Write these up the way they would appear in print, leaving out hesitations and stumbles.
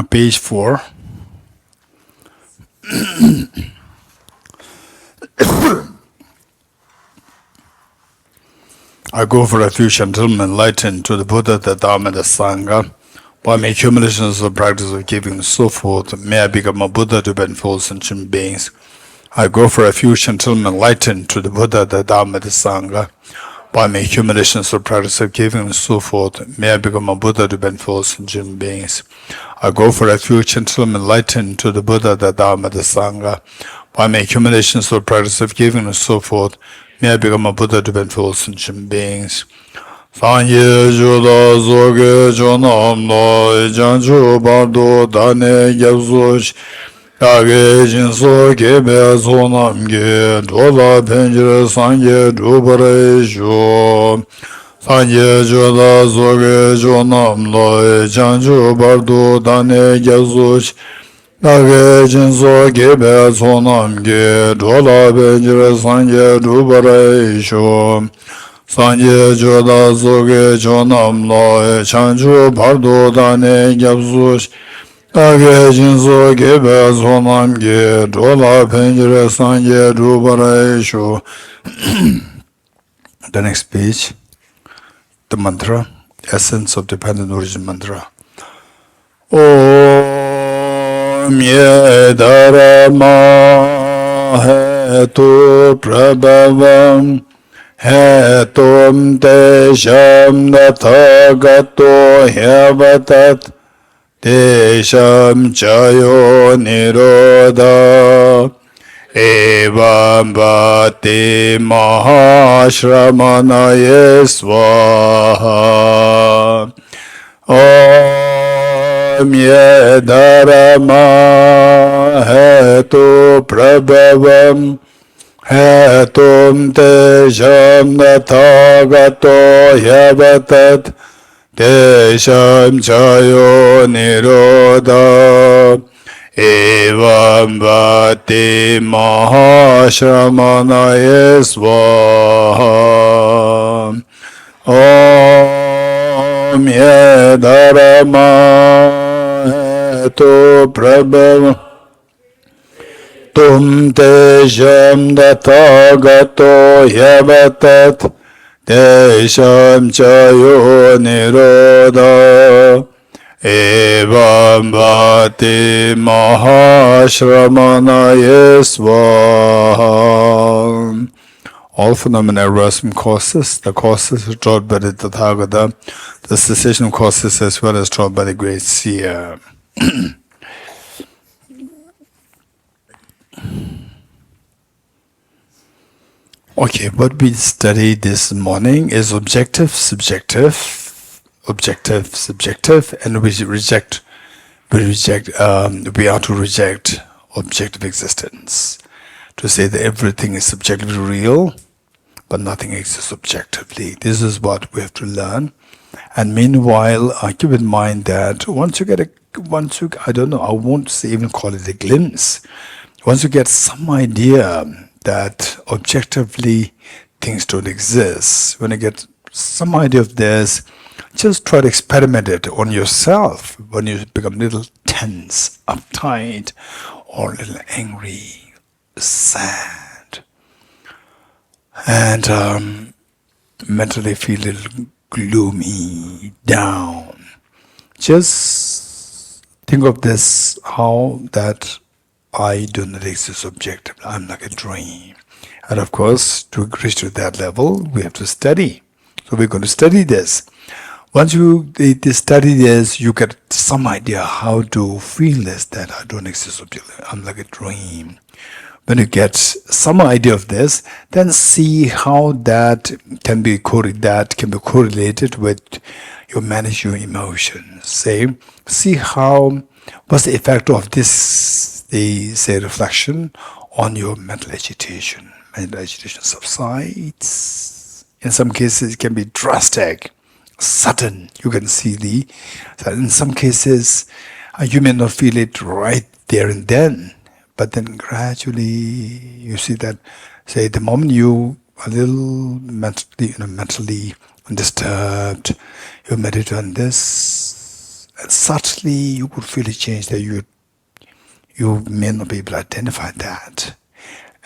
Page 4. I go for refuge until I'm enlightened to the Buddha, the Dharma, the Sangha. By my accumulations of practice of giving and so forth, may I become a Buddha to benefit sentient beings. I go for refuge until I'm enlightened to the Buddha, the Dharma, the Sangha. By my accumulations of practice of giving and so forth, may I become a Buddha to benefit sentient beings. I go for refuge until I'm enlightened to the Buddha, the Dharma, the Sangha. By my accumulations of practice of giving and so forth, may I become a Buddha to benefit sentient beings. Sanye Juda Zoge Jonam Lo Janju Bardo Dane Gyabzush Yage Jinso Gebe Zonam Ge Dola Penjire Sanye Dubare Shu Sanye Juda Zoge Jonam Lo Janju Bardo Dane Gyabzush Yage Jinso Gebe Zonam Ge Dola Penjire Sanye Dubare Shu Sanje Joda Zoge Jonam Lo Chanju Bardo Dane Gyabzush Age Jinso Gebe Zonam Ge Dola Penjire Sanje Dubare Shu. The next page, the mantra, essence of dependent origin mantra. Om Ye Dharma Hetu Prabhavam Hetum Desham Nathagato Hyavatat Desham Chayo Nirodha Evam Bhati Mahashramanaye Swaha Om Ye Dharma Hetu Prabhavam Hetum Desham Nathagato Hyavatat Desham Chayo Nirodha Evam Bhati Mahashramanaye Swaha Om Ye Dharma Hetu Prabhavam Tum Desham Nathagato Hyavatat Desham Chayo Nirodha Evam Bhati Mahashramanaye Swaha. All phenomena arise from causes. The causes are taught by the Tathagata, the cessation causes as well as taught by the great seer. Okay, what we studied this morning is objective, subjective, objective, subjective, and we are to reject objective existence. To say that everything is subjectively real, but nothing exists objectively. This is what we have to learn. And meanwhile, keep in mind that once you, I don't know, I won't say even call it a glimpse. Once you get some idea that objectively things don't exist, when you get some idea of this, just try to experiment it on yourself when you become a little tense, uptight, or a little angry, sad, and mentally feel a little gloomy, down. Just think of this, how that I do not exist objectively. I'm like a dream. And of course, to reach to that level, we have to study. So we're going to study this. Once you study this, you get some idea how to feel this, that I don't exist objectively. I'm like a dream. When you get some idea of this, then see how that can be correlated with you manage your emotions. See how, what's the effect of this, reflection on your mental agitation. Mental agitation subsides. In some cases, it can be drastic, sudden. You can see in some cases, you may not feel it right there and then, but then gradually you see that, say, the moment you are a little mentally disturbed, you meditate on this, And subtly you could feel a change that you may not be able to identify that.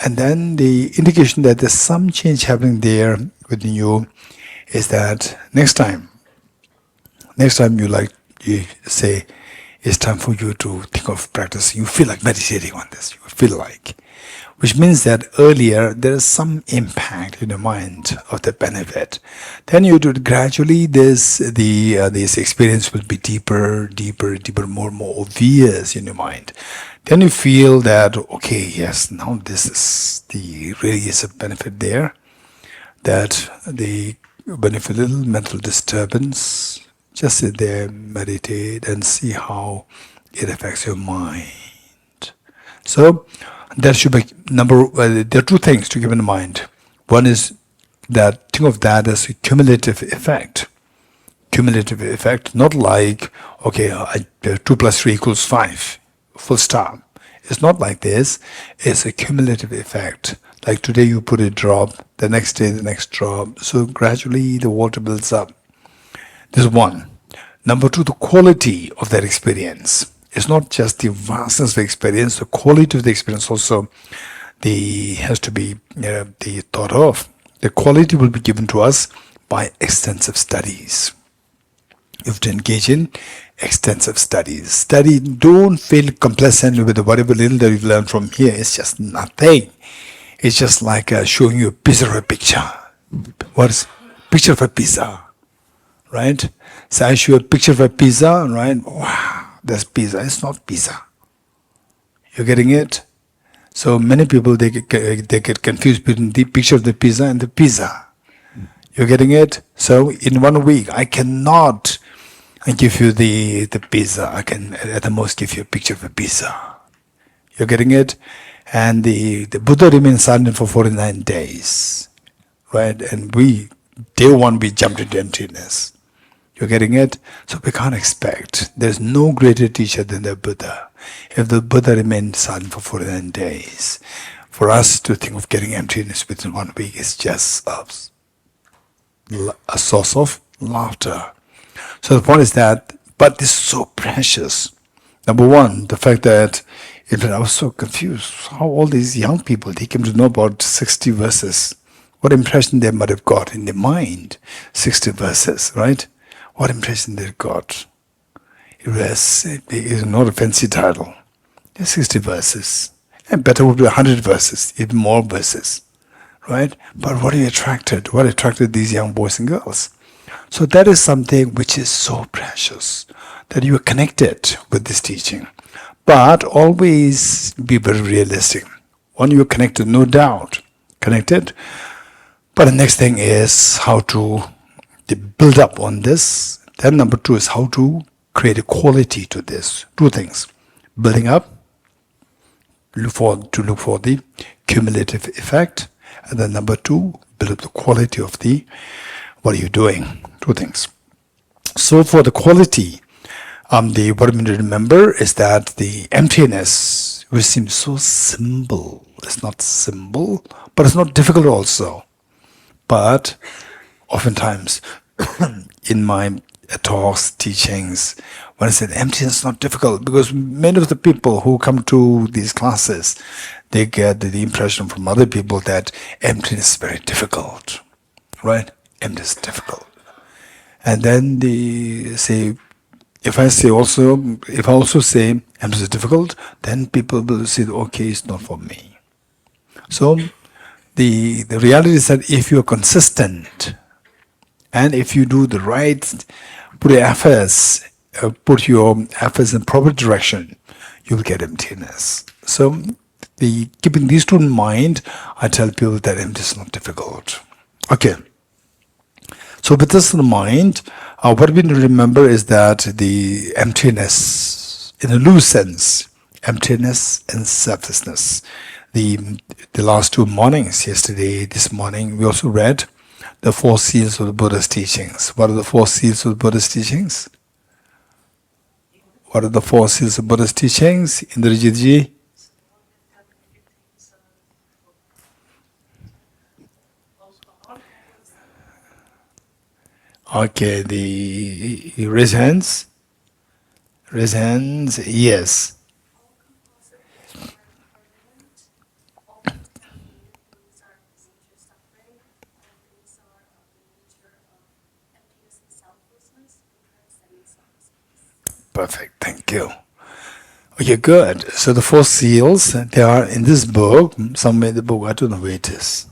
And then the indication that there's some change happening there within you is that next time you say it's time for you to think of practice, you feel like meditating on this, you feel like, which means that earlier there is some impact in the mind of the benefit. Then you do it gradually. This experience will be deeper, more and more obvious in your mind. Then you feel that okay, yes, now this is the really is a benefit there. That the when you feel a little mental disturbance, just sit there, meditate, and see how it affects your mind. So that should be there are two things to keep in mind. One is that think of that as a cumulative effect. Cumulative effect, not like okay, 2 + 3 = 5, full stop. It's not like this. It's a cumulative effect. Like today you put a drop, the next day the next drop. So gradually the water builds up. This is one. Number two, the quality of that experience. It's not just the vastness of the experience, the quality of the experience also has to be the thought of. The quality will be given to us by extensive studies. You have to engage in extensive studies. Study, don't feel complacent with whatever little that you've learned from here. It's just nothing. It's just like showing you a picture of a picture. What is picture of a pizza? Right? So I show a picture of a pizza, right? Wow, that's pizza. It's not pizza. You're getting it? So many people, they get confused between the picture of the pizza and the pizza. You're getting it? So in 1 week, I cannot give you the pizza. I can at the most give you a picture of a pizza. You're getting it? And the Buddha remained silent for 49 days. Right? And day one, we jumped into emptiness. You're getting it? So we can't expect. There's no greater teacher than the Buddha. If the Buddha remained silent for 49 days, for us to think of getting emptiness within 1 week is just a source of laughter. So the point is that, but this is so precious. Number one, the fact that, in fact, I was so confused how all these young people, they came to know about 60 verses. What impression they might have got in their mind. 60 verses, right? What impression they got. It is not a fancy title. There's 60 verses. And better would be 100 verses, even more verses. Right? But what are you attracted? What attracted these young boys and girls? So that is something which is so precious, that you are connected with this teaching. But always be very realistic. When you are connected, no doubt, connected. But the next thing is how to build up on this. Then number two is how to create a quality to this. Two things. Building up, look for the cumulative effect. And then number two, build up the quality of what are you doing? Two things. So for the quality, what we need to remember is that the emptiness, which seems so simple, it's not simple, but it's not difficult also. But oftentimes, in my talks, teachings, when I said emptiness is not difficult, because many of the people who come to these classes, they get the impression from other people that emptiness is very difficult, right? Emptiness is difficult. And then they say, if I also say emptiness is difficult, then people will say, okay, it's not for me. So the reality is that if you're consistent, and if you do the right, put your efforts in proper direction, you will get emptiness. So keeping these two in mind, I tell people that emptiness is not difficult. Okay. So with this in mind, what we need to remember is that the emptiness, in a loose sense, emptiness and selflessness. The last 2 mornings, yesterday, this morning, we also read the 4 seals of the Buddha's teachings. What are the 4 seals of the Buddha's teachings? What are the 4 seals of Buddha's teachings? Indrajit ji? Okay, raise hands. Raise hands. Yes. Perfect. Thank you. Okay, good. So the four seals, they are in this book, somewhere in the book. I don't know where it is.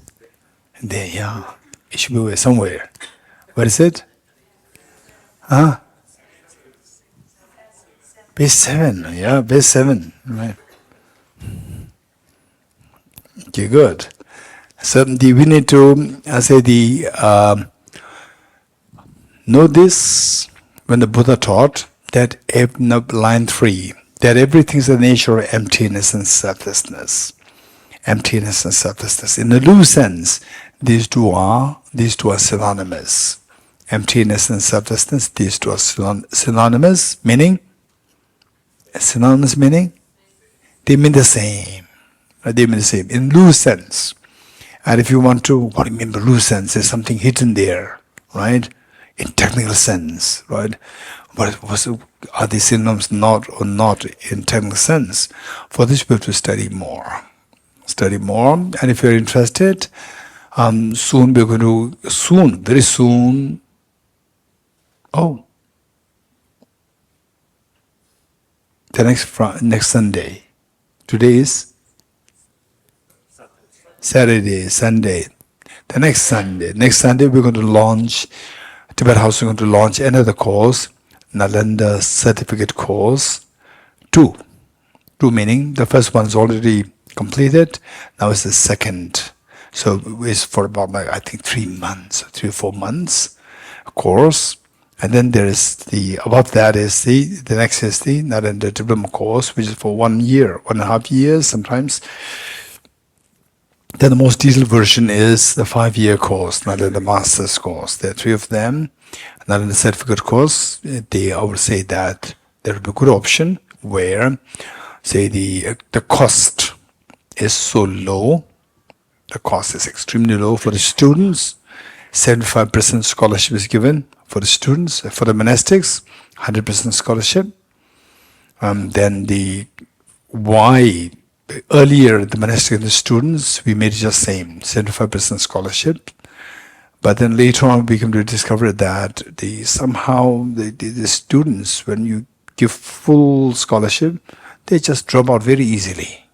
There, yeah. It should be somewhere. What is it? Huh? Page 7. Yeah, page 7. Right. Okay, good. So we need to say know this when the Buddha taught that line 3, that everything is the nature of emptiness and selflessness. Emptiness and selflessness. In the loose sense, these two are synonymous. Emptiness and selflessness, these two are synonymous, meaning they mean the same. They mean the same in loose sense. And if you want to, what do you mean by loose sense? There's something hidden there, right? In technical sense, right? Are these synonyms not in technical sense? For this, we have to study more. And if you're interested, soon we're going to, very soon, the next Sunday. Today is Saturday, Sunday. The next Sunday we're going to launch, Tibet House is going to launch another course, Nalanda Certificate Course 2. 2 meaning the first one's already completed, now it's the second. So it's for about, I think, 3 or 4 months course. And then there is above that is the next is the Nalanda Diploma course, which is for 1 year, 1.5 years sometimes. Then the most detailed version is the 5-year course, Nalanda Master's course. There are 3 of them. Nalanda Certificate course, I would say that there will be a good option where, say, the cost is so low. The cost is extremely low for the students. 75% scholarship is given for the students. For the monastics, 100% scholarship. Then earlier the monastic and the students, we made it just same, 75% scholarship. But then later on we came to discover that somehow the students, when you give full scholarship, they just drop out very easily.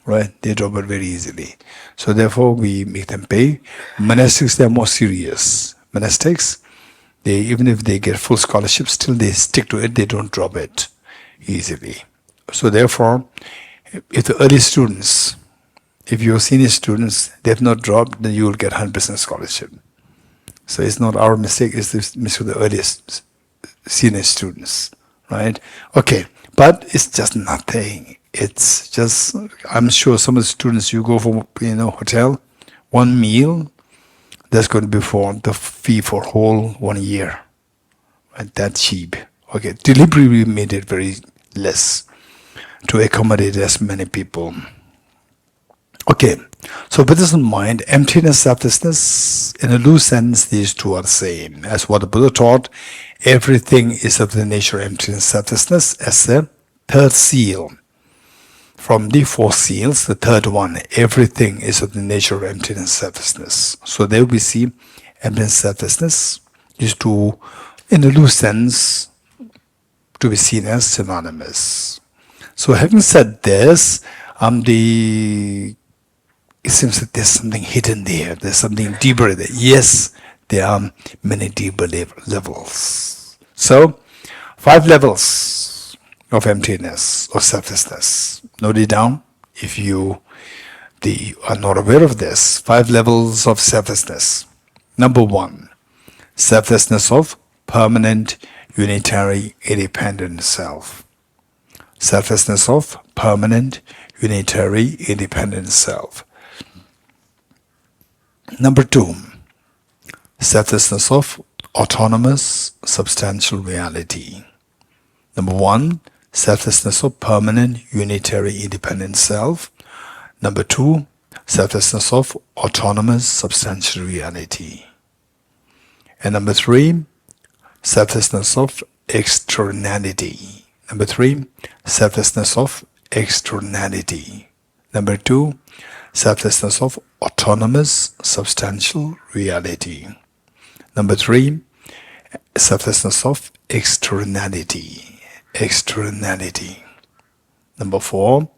Right? They drop out very easily. So therefore we make them pay. Monastics, they are more serious. Monastics, even if they get full scholarship, still they stick to it, they don't drop it easily. So therefore, if the early students, if your senior students, they have not dropped, then you will get 100% scholarship. So it's not our mistake, it's the mistake of the earliest senior students, right? Okay, but it's just nothing. It's just, I'm sure some of the students, you go for, hotel, 1 meal, that's going to be for the fee for whole 1 year. Right? That cheap. Okay, deliberately made it very less to accommodate as many people. Okay, so with this in mind, emptiness, selflessness, in a loose sense, these two are the same. As what the Buddha taught, everything is of the nature of emptiness, selflessness, as the third seal. From the 4 seals, the third one, everything is of the nature of emptiness, selflessness. So there we see emptiness, selflessness, these two, in a loose sense, to be seen as synonymous. So having said this, it seems that there's something hidden there. There's something deeper there. Yes, there are many deeper levels. So, 5 levels of emptiness or selflessness. Note it down if you are not aware of this. 5 levels of selflessness. Number 1, selflessness of permanent, unitary, independent self. Selflessness of permanent, unitary, independent self. Number 2, selflessness of autonomous, substantial reality. Number 1, selflessness of permanent, unitary, independent self. Number 2, selflessness of autonomous, substantial reality. And number 3, selflessness of externality. Number 3, selflessness of externality. Number 2, selflessness of autonomous substantial reality. Number 3, selflessness of externality. Externality. Number 4,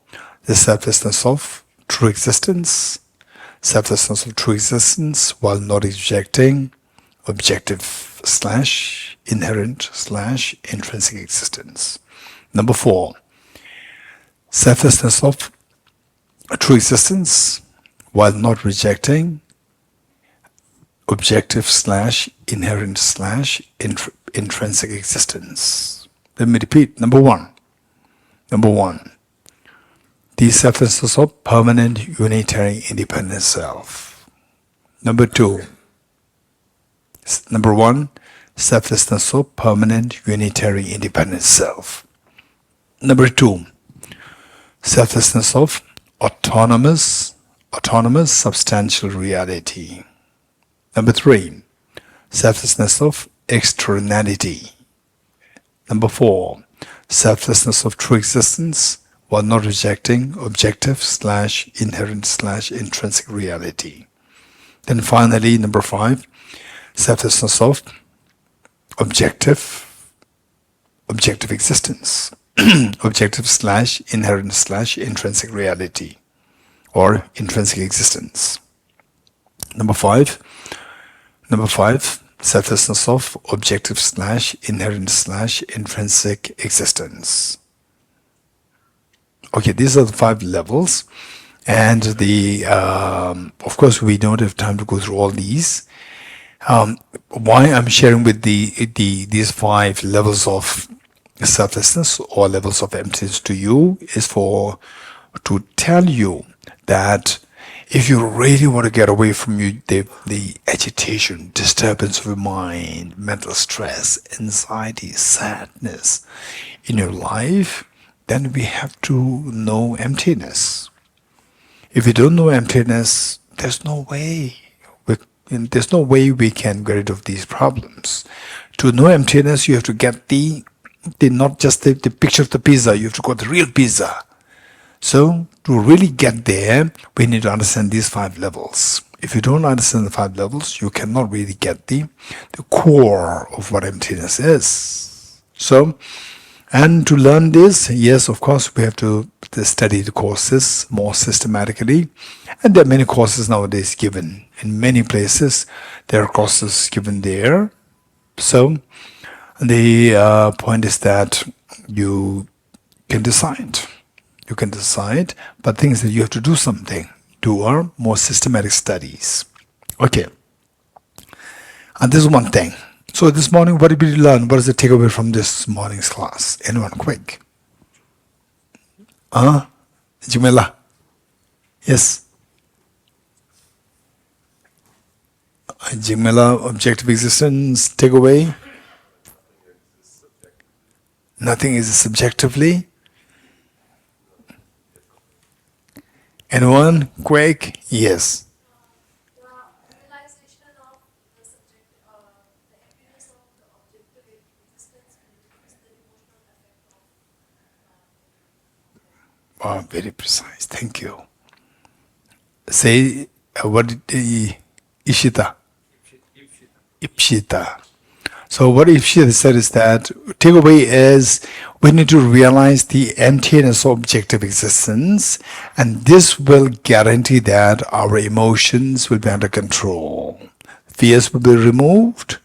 the selflessness of true existence. Selflessness of true existence while not rejecting objective / inherent / intrinsic existence. Number 4, selflessness of true existence while not rejecting objective / inherent / intrinsic existence. Let me repeat. Number 1, the selflessness of permanent unitary independent self. Number 2, number 1, selflessness of permanent unitary independent self. Number 2, selflessness of autonomous substantial reality. Number 3, selflessness of externality. Number 4, selflessness of true existence while not rejecting objective / inherent / intrinsic reality. Then finally, number 5, selflessness of objective existence, objective / inherent / intrinsic reality, or intrinsic existence. Number 5, selflessness of objective / inherent / intrinsic existence. Okay, these are the 5 levels, and of course we don't have time to go through all these. Why I'm sharing with these 5 levels of selflessness or levels of emptiness to you is to tell you that if you really want to get away from the agitation, disturbance of your mind, mental stress, anxiety, sadness in your life, then we have to know emptiness. If you don't know emptiness, there's no way we can get rid of these problems. To know emptiness, you have to get the not just the picture of the pizza, you have to get the real pizza. So to really get there, we need to understand these 5 levels. If you don't understand the 5 levels, you cannot really get the core of what emptiness is. So, and to learn this, yes, of course, we have to study the courses more systematically. And there are many courses nowadays given. In many places, there are courses given there. So, the point is that you can decide. But things that you have to do something. Do are more systematic studies. Okay. And this is one thing. So this morning, what did we learn? What is the takeaway from this morning's class? Anyone quick? Jimela? Yes? Jimela, objective existence, takeaway? Nothing is subjectively? Anyone? Quick? Yes. Oh, very precise. Thank you. Say, what did Ishita? Ipshita. So what Ipshita said is that takeaway is we need to realize the emptiness of objective existence, and this will guarantee that our emotions will be under control. Fears will be removed,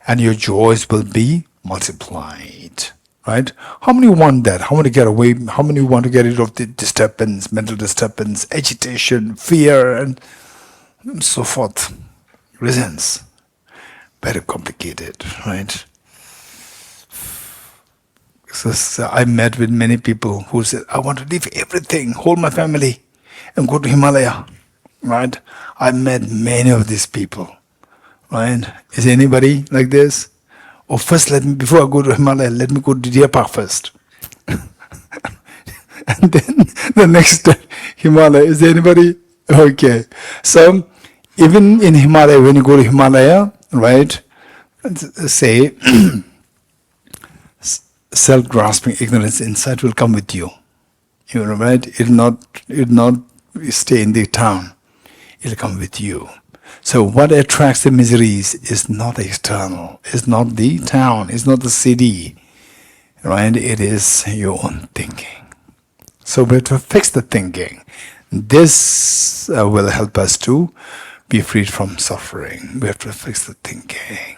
and your joys will be multiplied. Right? How many want that? How many get away? How many want to get rid of the disturbance, mental disturbance, agitation, fear, and so forth? Reasons. Very complicated, right? So I met with many people who said, I want to leave everything, hold my family, and go to Himalaya, right? I met many of these people, right? Is anybody like this? Or first, before I go to Himalaya, let me go to Deer Park first. And then the next Himalaya, is there anybody? Okay. So, even in Himalaya, when you go to Himalaya, right, say self-grasping ignorance, insight will come with you. You know, right? It'll not stay in the town. It'll come with you. So what attracts the miseries is not external. It's not the town. It's not the city. Right? It is your own thinking. So we have to fix the thinking. This will help us to be freed from suffering. We have to fix the thinking.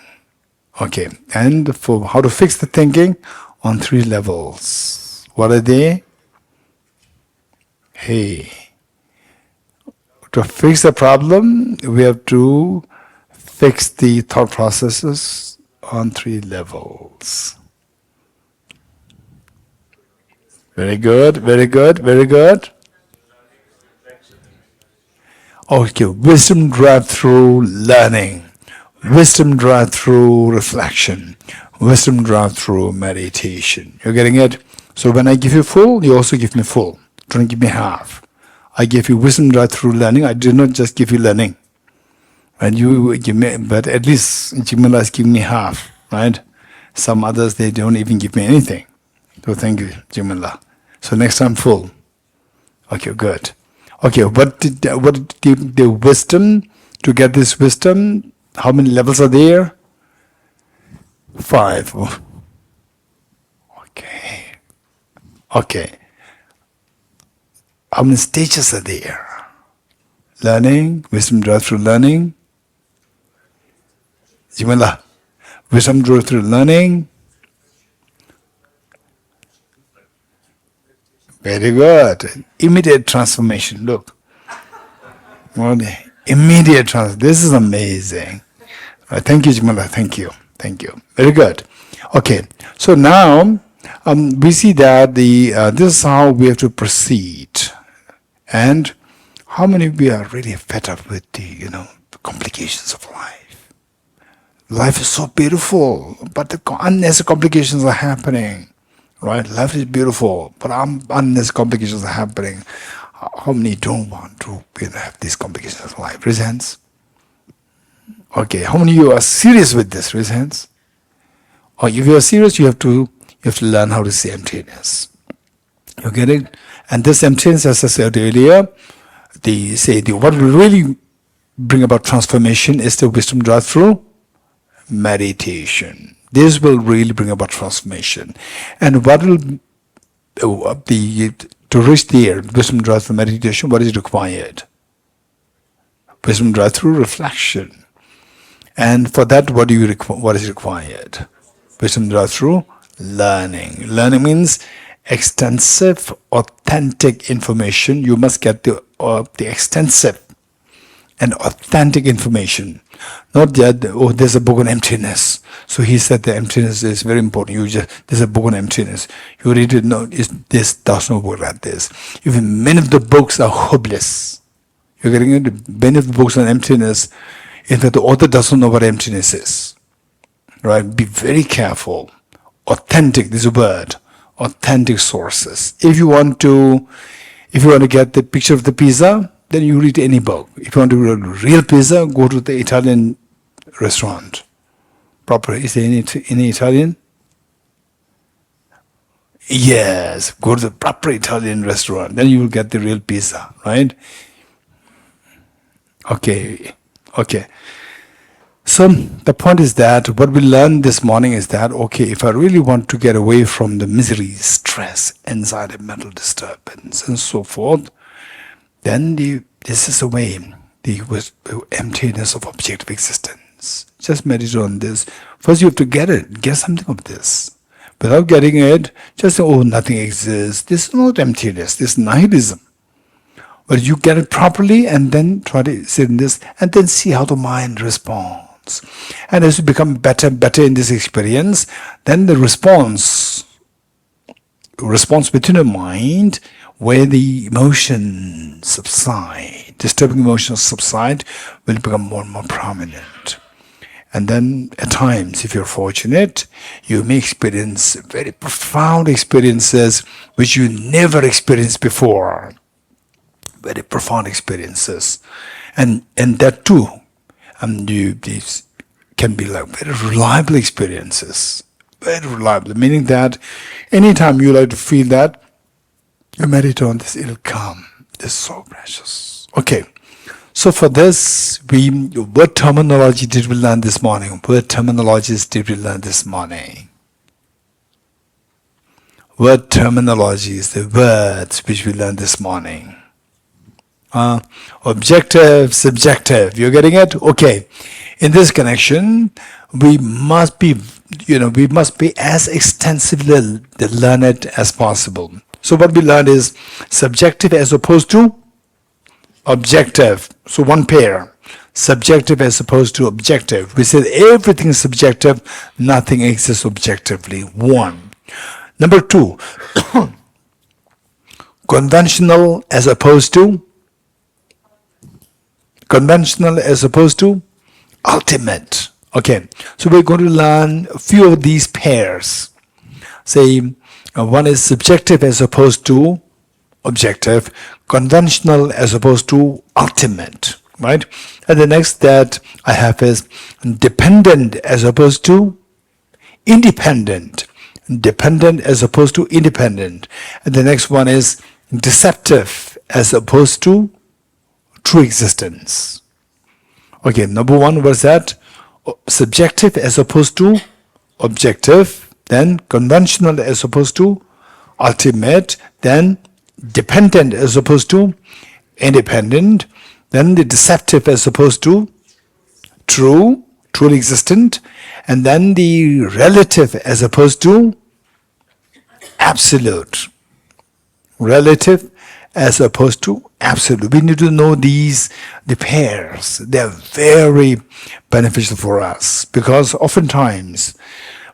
Okay, and for how to fix the thinking? On 3 levels. What are they? Hey, to fix the problem, we have to fix the thought processes on 3 levels. Very good, very good, very good. Okay, wisdom derived through learning, wisdom derived through reflection, wisdom derived through meditation. You're getting it? So when I give you full, you also give me full. Don't give me half. I gave you wisdom derived through learning. I did not just give you learning. And you give me, but at least Jimala is giving me half, right? Some others, they don't even give me anything. So thank you, Jimala. So next time full. Okay, good. Okay, what did the wisdom, to get this wisdom, how many levels are there? 5. Okay. Okay. How many stages are there? Learning, wisdom derived through learning. Jimala, wisdom derived through learning. Very good. Immediate transformation. Look. Immediate transformation. This is amazing. Thank you, Jimala. Thank you. Thank you. Very good. Okay. So now we see that this is how we have to proceed. And how many of you are really fed up with the complications of life? Life is so beautiful, but the unnecessary complications are happening. Right? Life is beautiful, but unnecessary complications are happening. How many don't want to have these complications of life? Raise hands. Okay, how many of you are serious with this? Raise hands. Or if you are serious, you have to learn how to see emptiness. You get it? And this emptiness, as I said earlier, what will really bring about transformation is the wisdom derived through meditation. This will really bring about transformation. And what will to reach there, wisdom derived through meditation, what is required? Wisdom derived through reflection. And for that, what is required? Wisdom derived through learning. Learning means extensive, authentic information. You must get the extensive and authentic information. Not that, there's a book on emptiness. So he said the emptiness is very important. There's a book on emptiness. You read it, no, this does not work like this. Even many of the books are hopeless. You're getting it? Many of the books on emptiness, in fact, the author doesn't know what emptiness is. Right? Be very careful. Authentic, this word. Authentic sources. If you want to get the picture of the pizza, then you read any book. If you want to read real pizza, go to the Italian restaurant. Proper. Is there any Italian? Yes. Go to the proper Italian restaurant. Then you will get the real pizza, right? Okay. Okay. So the point is that what we learned this morning is that, okay, if I really want to get away from the misery, stress, anxiety, mental disturbance, and so forth, then this is a way, the emptiness of objective existence. Just meditate on this. First you have to get it. Get something of this. Without getting it, just say, nothing exists. This is not emptiness. This is nihilism. But you get it properly and then try to sit in this and then see how the mind responds. And as you become better in this experience, then the response within the mind where the emotions subside, disturbing emotions subside, will become more and more prominent. And then at times, if you're fortunate, you may experience very profound experiences which you never experienced before. Very profound experiences. And that too, these can be like very reliable experiences. Very reliable. Meaning that anytime you like to feel that, you meditate on this, it'll come. This is so precious. Okay. So for this, what terminology did we learn this morning? What terminologies did we learn this morning? What terminologies, the words which we learned this morning? Objective, subjective. You're getting it? Okay. In this connection, we must be as extensively learned as possible. So what we learned is subjective as opposed to objective. So one pair. Subjective as opposed to objective. We said everything is subjective, nothing exists objectively. One. Number two, conventional as opposed to ultimate. Okay, so we're going to learn a few of these pairs. Say, one is subjective as opposed to objective, conventional as opposed to ultimate, right? And the next that I have is dependent as opposed to independent. Dependent as opposed to independent. And the next one is deceptive as opposed to true existence. Okay, number one was that subjective as opposed to objective, then conventional as opposed to ultimate, then dependent as opposed to independent, then the deceptive as opposed to truly existent, and then the relative as opposed to absolute. Relative as opposed to absolute. We need to know the pairs. They are very beneficial for us because oftentimes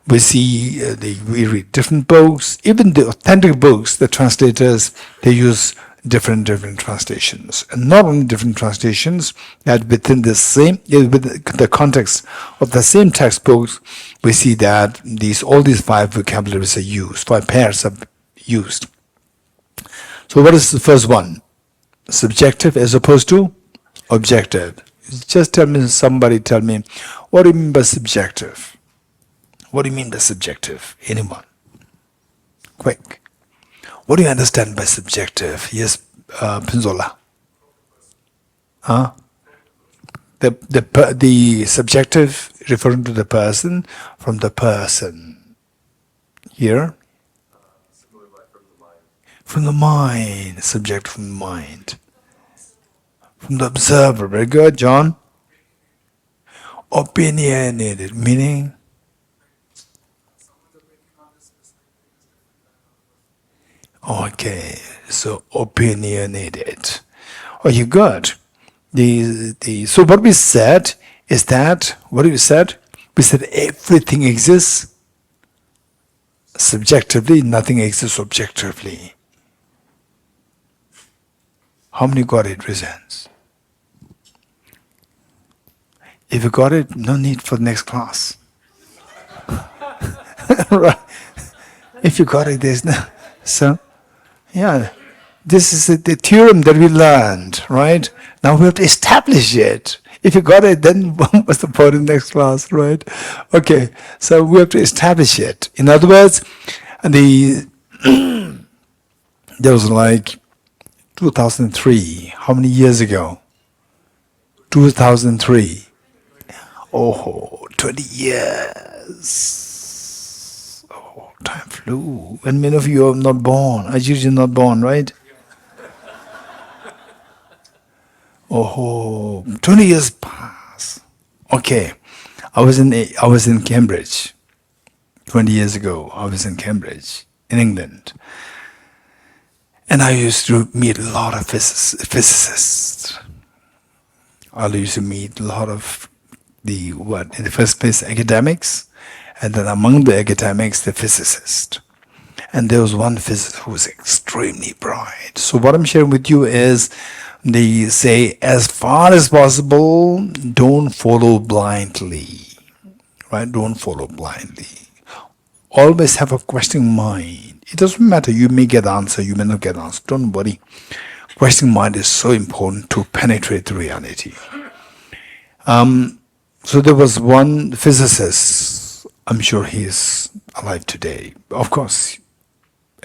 we see, we read different books, even the authentic books, the translators, they use different translations. And not only different translations, that within the context of the same textbooks, we see that all these five vocabularies are used, five pairs are used. So what is the first one? Subjective as opposed to objective. Just somebody tell me, what do you mean by subjective? What do you mean by subjective? Anyone? Quick. What do you understand by subjective? Yes, Pinzola. Huh? The subjective referring to the person, from the person. Here? From the mind. Subject from the mind. From the observer. Very good, John. Opinionated, meaning? Okay, so opinionated. Oh, you got so what we said is that, what we said? We said everything exists subjectively, nothing exists objectively. How many got it, presents? If you got it, no need for the next class. Right? If you got it, there's no. So, yeah, this is the theorem that we learned, right? Now we have to establish it. If you got it, then what's the point in the next class, right? Okay, so we have to establish it. In other words, there was like 2003. How many years ago? 2003. Oh, 20 years. Time flew. And many of you are not born. As usually not born, right? Oh, 20 years pass. Okay. I was in Cambridge. 20 years ago, I was in Cambridge, in England. And I used to meet a lot of physicists. I used to meet a lot of in the first place, academics. And then among the academics, the physicist. And there was one physicist who was extremely bright. So what I'm sharing with you is, they say, as far as possible, don't follow blindly. Right? Don't follow blindly. Always have a questioning mind. It doesn't matter, you may get answer, you may not get answer. Don't worry. Questioning mind is so important to penetrate the reality. So there was one physicist, I'm sure he is alive today. Of course,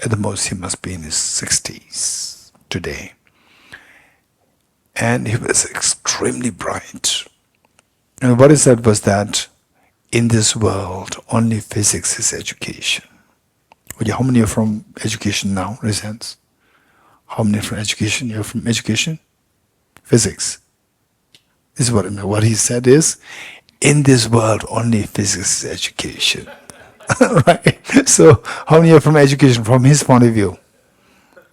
at the most he must be in his 60s today. And he was extremely bright. And what he said was that in this world, only physics is education. Okay, how many are from education now? Raise hands. How many from education? You're from education? Physics. This is what I mean. What he said is, in this world, only physics is education. Right? So, how many are from education from his point of view?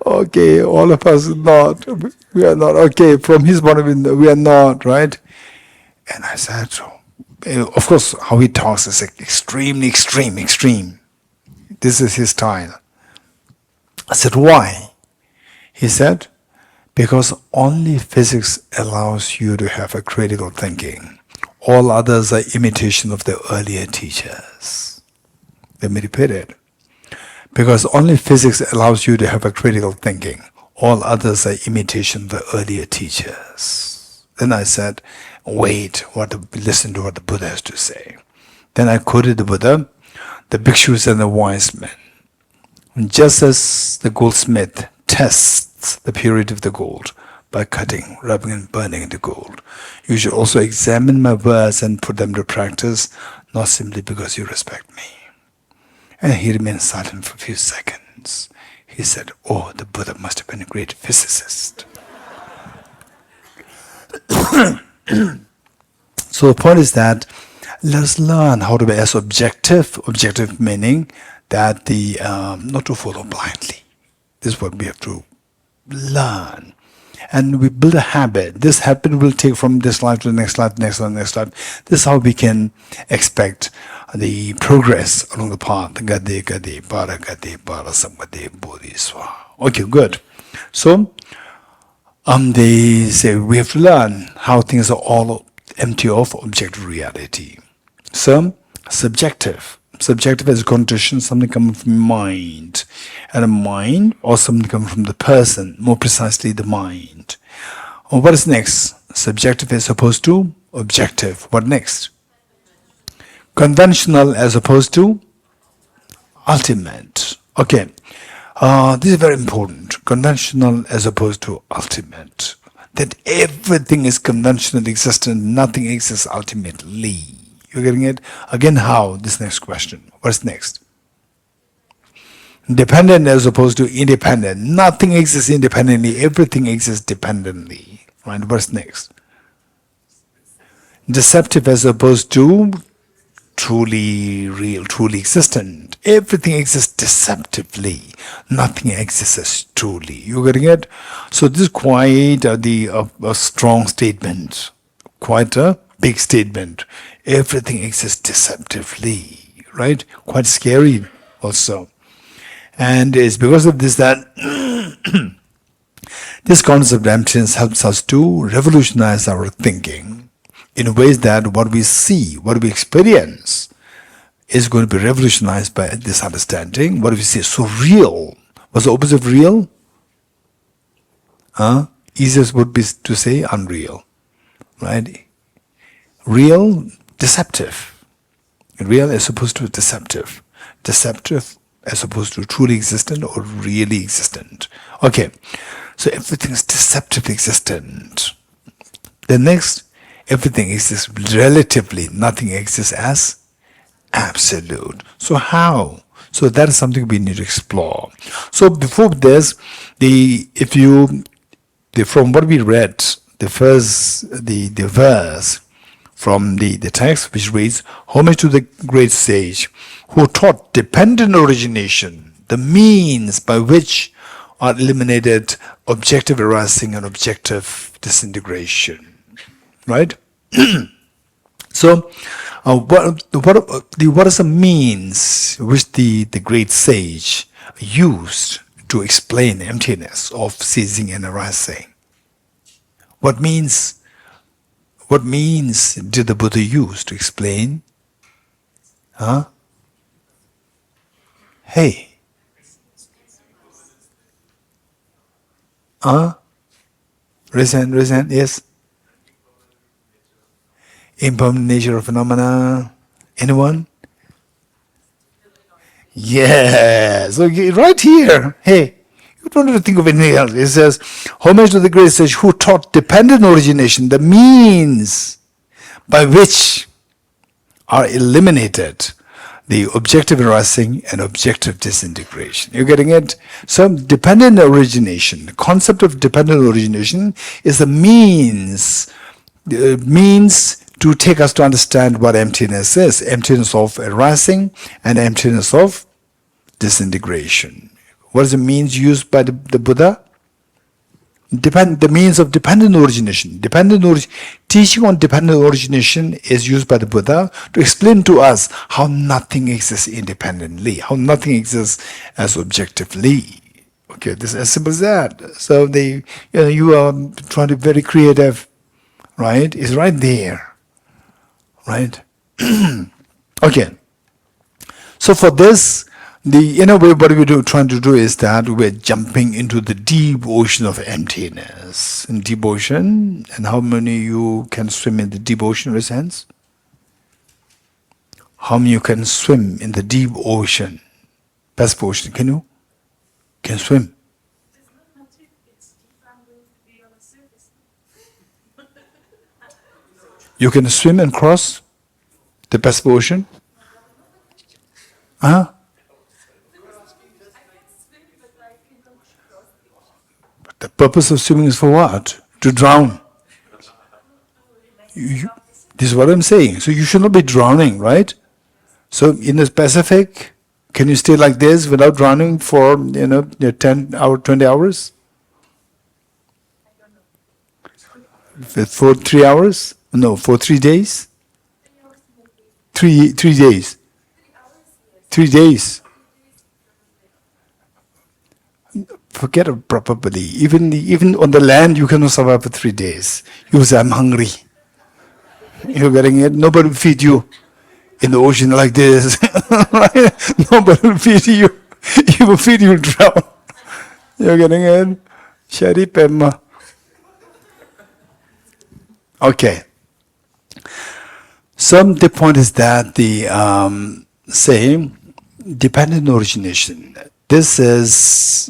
Okay, all of us not. We are not. Okay, from his point of view, we are not, right? And I said, of course, how he talks is extremely extreme. This is his style. I said, why? He said, because only physics allows you to have a critical thinking. All others are imitation of the earlier teachers. Let me repeat it. Because only physics allows you to have a critical thinking. All others are imitation of the earlier teachers. Then I said, wait, listen to what the Buddha has to say. Then I quoted the Buddha, the bhikshus and the wise men. Just as the goldsmith tests the purity of the gold by cutting, rubbing and burning the gold, you should also examine my words and put them to practice, not simply because you respect me. And he remained silent for a few seconds. He said, oh, the Buddha must have been a great physicist. So the point is that let us learn how to be as objective meaning that not to follow blindly. This is what we have to learn. And we build a habit. This habit will take from this life to the next life, next life. This is how we can expect the progress along the path. Gade, para, samgade, bodhiswa. Okay, good. So, they say we have to learn how things are all empty of objective reality. So, subjective. Subjective as a condition, something coming from mind. And a mind, or something coming from the person, more precisely the mind. What is next? Subjective as opposed to objective. What next? Conventional as opposed to ultimate. Okay. This is very important. Conventional as opposed to ultimate. That everything is conventional, existent, nothing exists ultimately. You're getting it? Again, how? This next question. What's next? Dependent as opposed to independent. Nothing exists independently. Everything exists dependently. Right? What's next? Deceptive as opposed to truly real, truly existent. Everything exists deceptively. Nothing exists as truly. You getting it? So this is quite a strong statement. Quite a big statement. Everything exists deceptively. Right? Quite scary also. And it's because of this that this concept of emptiness helps us to revolutionize our thinking in ways that what we see, what we experience is going to be revolutionized by this understanding. What we see is so real. What's the opposite of real? Easiest would be to say unreal. Right? Real, deceptive. Real as opposed to deceptive. Deceptive as opposed to truly existent or really existent. Okay, so everything is deceptively existent. The next, everything exists relatively. Nothing exists as absolute. So how? So that is something we need to explore. So before this, from what we read, the verse from the text which reads, homage to the great sage who taught dependent origination, the means by which are eliminated objective arising and objective disintegration. Right? So, what are some means which the great sage used to explain emptiness of ceasing and arising? What means did the Buddha use to explain? Hey. Raise hand, yes. Impermanent nature of phenomena. Anyone? Yes, okay, right here. Hey, you don't have to think of anything else. It says, homage to the great sage who taught dependent origination, the means by which are eliminated the objective arising and objective disintegration. You're getting it? So dependent origination, the concept of dependent origination is the means to take us to understand what emptiness is. Emptiness of arising and emptiness of disintegration. What is the means used by the Buddha? The means of dependent origination. Teaching on dependent origination is used by the Buddha to explain to us how nothing exists independently, how nothing exists as objectively. Okay, this is as simple as that. So you are trying to be very creative, right? It's right there, right? Okay. So for this, in a way, what we're trying to do is that we're jumping into the deep ocean of emptiness. In deep ocean, and how many of you can swim in the deep ocean, raise hands? How many of you can swim in the deep ocean? Pacific Ocean, can you? Can swim? You can swim and cross the Pacific Ocean? Huh? The purpose of swimming is for what? To drown. This is what I'm saying. So you should not be drowning, right? So in the Pacific, can you stay like this without drowning for 10 hours, 20 hours? For 3 hours? No, for 3 days? 3 days. 3 days. Forget it probably. Even on the land, you cannot survive for 3 days. You say, I'm hungry. You're getting it? Nobody will feed you in the ocean like this. Nobody will feed you. You will feed, you'll drown. You're getting it? Shari Pemma. Okay. So the point is that saying dependent origination. This is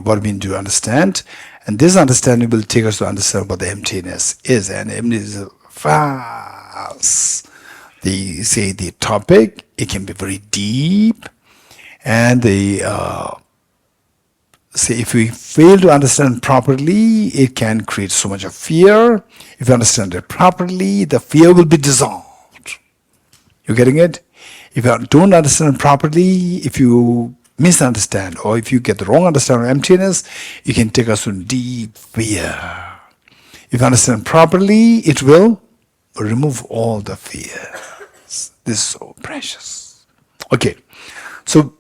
what we need to understand, and this understanding will take us to understand what the emptiness is. And emptiness is vast. The topic, it can be very deep, and if we fail to understand properly, it can create so much of fear. If you understand it properly, the fear will be dissolved. You getting it? If you don't understand it properly, if you misunderstand, or if you get the wrong understanding of emptiness, it can take us to deep fear. If you understand properly, it will remove all the fears. This is so precious. Okay, so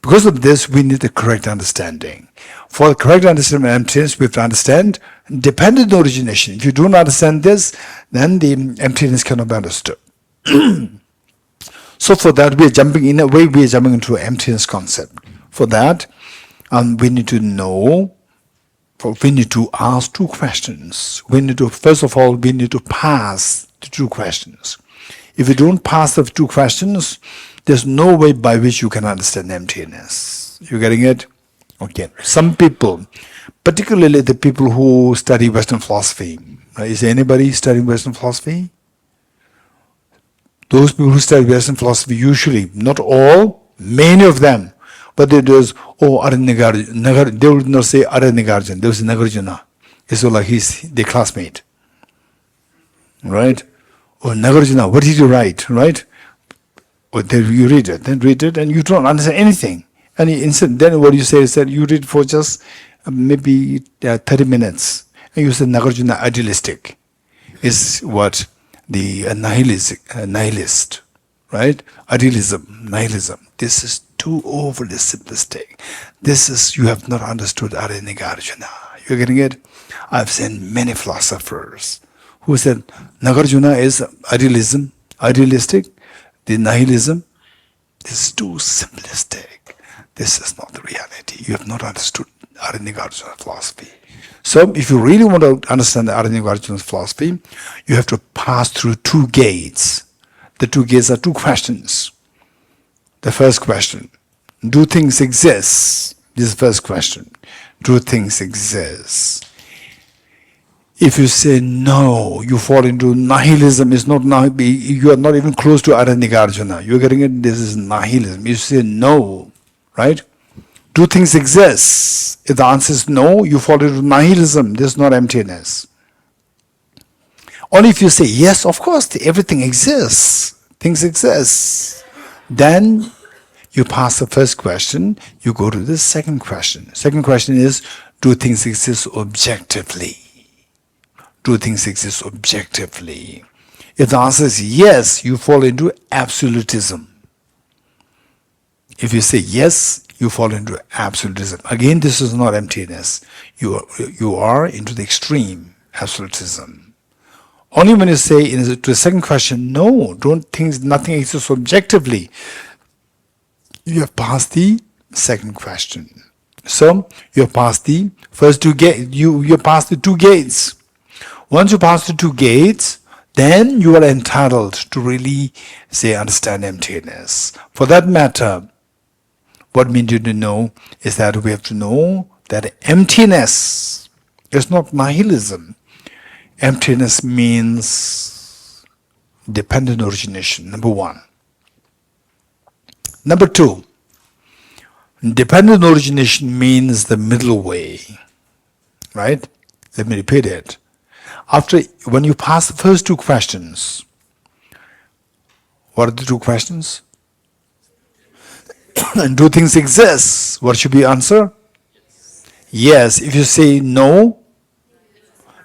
because of this, we need the correct understanding. For the correct understanding of emptiness, we have to understand dependent origination. If you don't understand this, then the emptiness cannot be understood. So for that, we are jumping into emptiness concept. For that, we need to know, we need to ask 2 questions. First of all, we need to pass the 2 questions. If you don't pass the 2 questions, there's no way by which you can understand emptiness. You getting it? Okay. Some people, particularly the people who study Western philosophy, is anybody studying Western philosophy? Those people who study Western philosophy, usually, not all, many of them, but they do is, Arya Nagarjuna, they would not say Arya Nagarjuna, they would say Nagarjuna. It's like he's their classmate. Right? Or Nagarjuna, what did you write? Right? Or then you read it, and you don't understand anything. And then what you say is that you read for just maybe 30 minutes. And you say Nagarjuna idealistic is what the nihilist, right? Idealism, nihilism. This is too overly simplistic. You have not understood Arya Nagarjuna. You're getting it? I've seen many philosophers who said Nagarjuna is idealistic, the nihilism. This is too simplistic. This is not the reality. You have not understood Arya Nagarjuna's philosophy. So if you really want to understand the Arya Nagarjuna's philosophy, you have to pass through 2 gates. The 2 gates are 2 questions. The first question, Do things exist? This is the first question. Do things exist? If you say no, you fall into nihilism. It's not now. You are not even close to Arya Nagarjuna. You're getting it. This is nihilism. You say no, right? Do things exist? If the answer is no, you fall into nihilism. This is not emptiness. Only if you say yes, of course, everything exists. Things exist. Then you pass the first question. You go to the second question. Second question is, do things exist objectively? Do things exist objectively? If the answer is yes, you fall into absolutism. If you say yes, you fall into absolutism. Again, this is not emptiness. You are into the extreme absolutism. Only when you say to the second question, no, don't think nothing exists objectively, you have passed the second question. So you have passed the first two gates. You passed the two gates. Once you pass the two gates, then you are entitled to really say understand emptiness. For that matter, what we need to know is that we have to know that emptiness is not nihilism. Emptiness means dependent origination, number one. Number two, dependent origination means the middle way, right? Let me repeat it. When you pass the first two questions, what are the two questions? And do things exist? What should be answer? Yes. If you say no,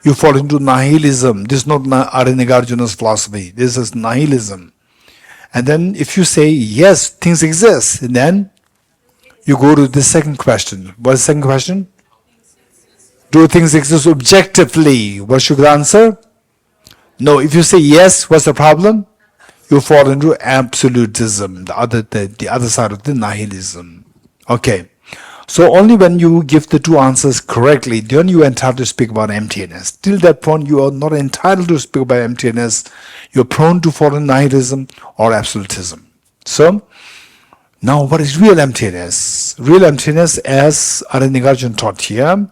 you fall into nihilism. This is not Arya Nagarjuna's philosophy. This is nihilism. And then if you say yes, things exist, and then you go to the second question. What is the second question? Do things exist objectively? What should the answer? No. If you say yes, what's the problem? You fall into absolutism, the other side of the nihilism. Okay. So only when you give the two answers correctly, then you are entitled to speak about emptiness. Till that point, you are not entitled to speak about emptiness. You're prone to fall into nihilism or absolutism. So, now what is real emptiness? Real emptiness, as Arya Nagarjuna taught here,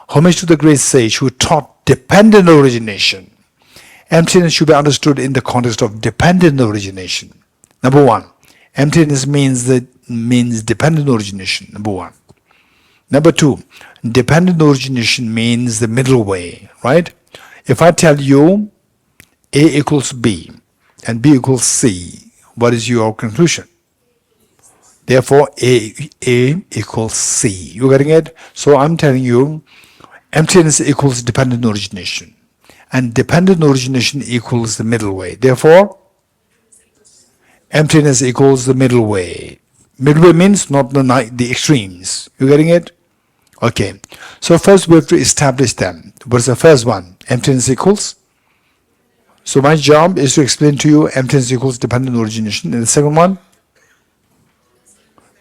homage to the great sage who taught dependent origination. Emptiness should be understood in the context of dependent origination. Number one, emptiness means dependent origination. Number one. Number two, dependent origination means the middle way, right? If I tell you A equals B and B equals C, what is your conclusion? Therefore, A equals C. You getting it? So I'm telling you, emptiness equals dependent origination. And dependent origination equals the middle way. Therefore, emptiness equals the middle way. Middle way means not the extremes. You getting it? Okay. So first we have to establish them. What's the first one? Emptiness equals? So my job is to explain to you emptiness equals dependent origination. And the second one?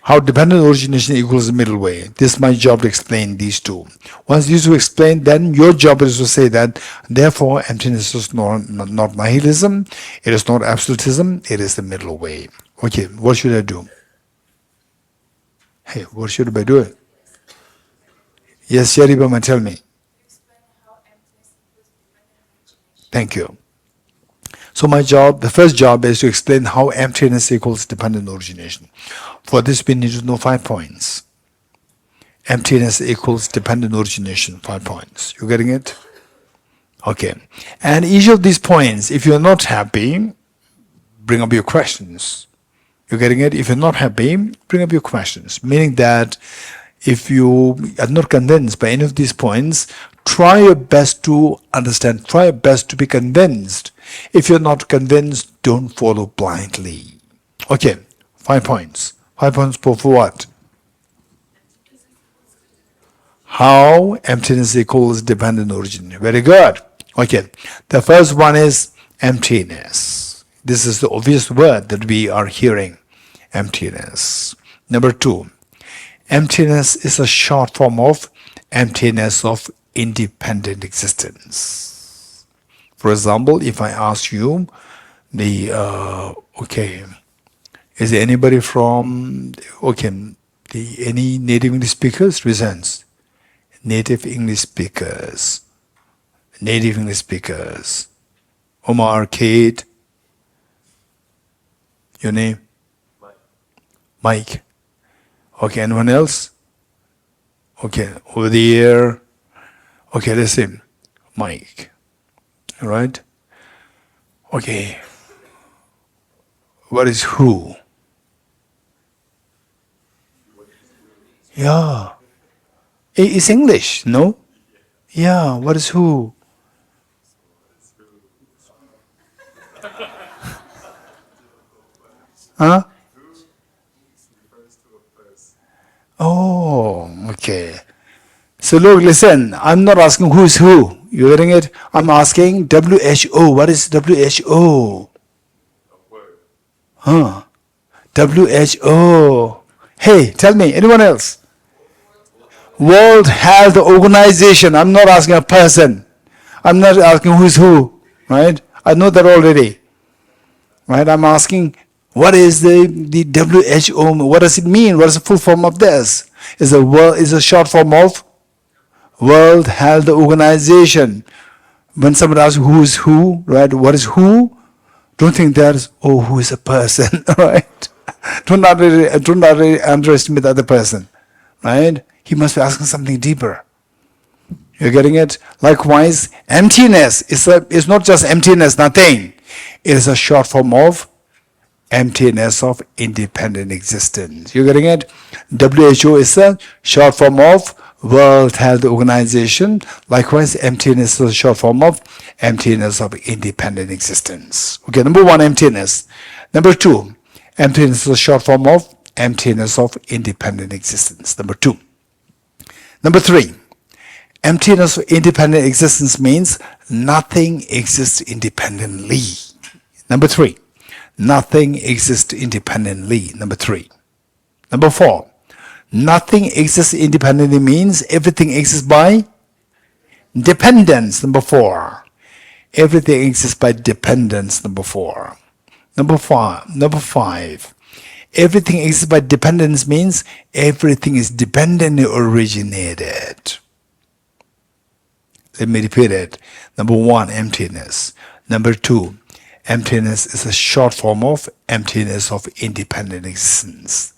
How dependent origination equals the middle way. This is my job to explain these two. Once these two explain, then your job is to say that, therefore, emptiness is not nihilism, it is not absolutism, it is the middle way. Okay, what should I do? Hey, what should I do? Yes, Sheribama, tell me. Thank you. So my job, the first job is to explain how emptiness equals dependent origination. For this, we need to know 5 points. Emptiness equals dependent origination, 5 points. You getting it? Okay. And each of these points, if you're not happy, bring up your questions. You getting it? If you're not happy, bring up your questions. Meaning that if you are not convinced by any of these points, try your best to understand, try your best to be convinced. If you're not convinced, don't follow blindly. Okay, 5 points. 5 points for what? How emptiness equals dependent origin. Very good. Okay, the first one is emptiness. This is the obvious word that we are hearing. Emptiness. Number 2, emptiness is a short form of emptiness of independent existence. For example, if I ask you is there anybody from, Any native English speakers? Resents. Native English speakers. Native English speakers. Omar, Kate. Your name? Mike. Okay, anyone else? Okay, over there. Okay, let's see. Mike. All right? Okay. What is who? Yeah. It's English, no? Yeah, what is who? Huh? Oh, okay. So look, listen, I'm not asking who's who. You getting it? I'm asking WHO. What is WHO? Huh? WHO. Hey, tell me, anyone else? World Health Organization. I'm not asking a person. I'm not asking who's who, right? I know that already, right? I'm asking what is the WHO? What does it mean? What is the full form of this? Is a short form of World Health Organization. When somebody asks who is who, right? What is who? Don't think that who is a person, right? Do not really underestimate the other person, right? He must be asking something deeper. You're getting it? Likewise, emptiness is not just emptiness, nothing. It is a short form of emptiness of independent existence. You're getting it? WHO is a short form of World Health Organization. Likewise, emptiness is a short form of emptiness of independent existence. Okay, number one, emptiness. Number two, emptiness is a short form of emptiness of independent existence. Number two. Number three, emptiness of independent existence means nothing exists independently. Number three, nothing exists independently. Number three. Number four, nothing exists independently means everything exists by dependence. Number four. Everything exists by dependence. Number four. Number five. Everything exists by dependence means everything is dependently originated. Let me repeat it. Number one, emptiness. Number two, emptiness is a short form of emptiness of independent existence.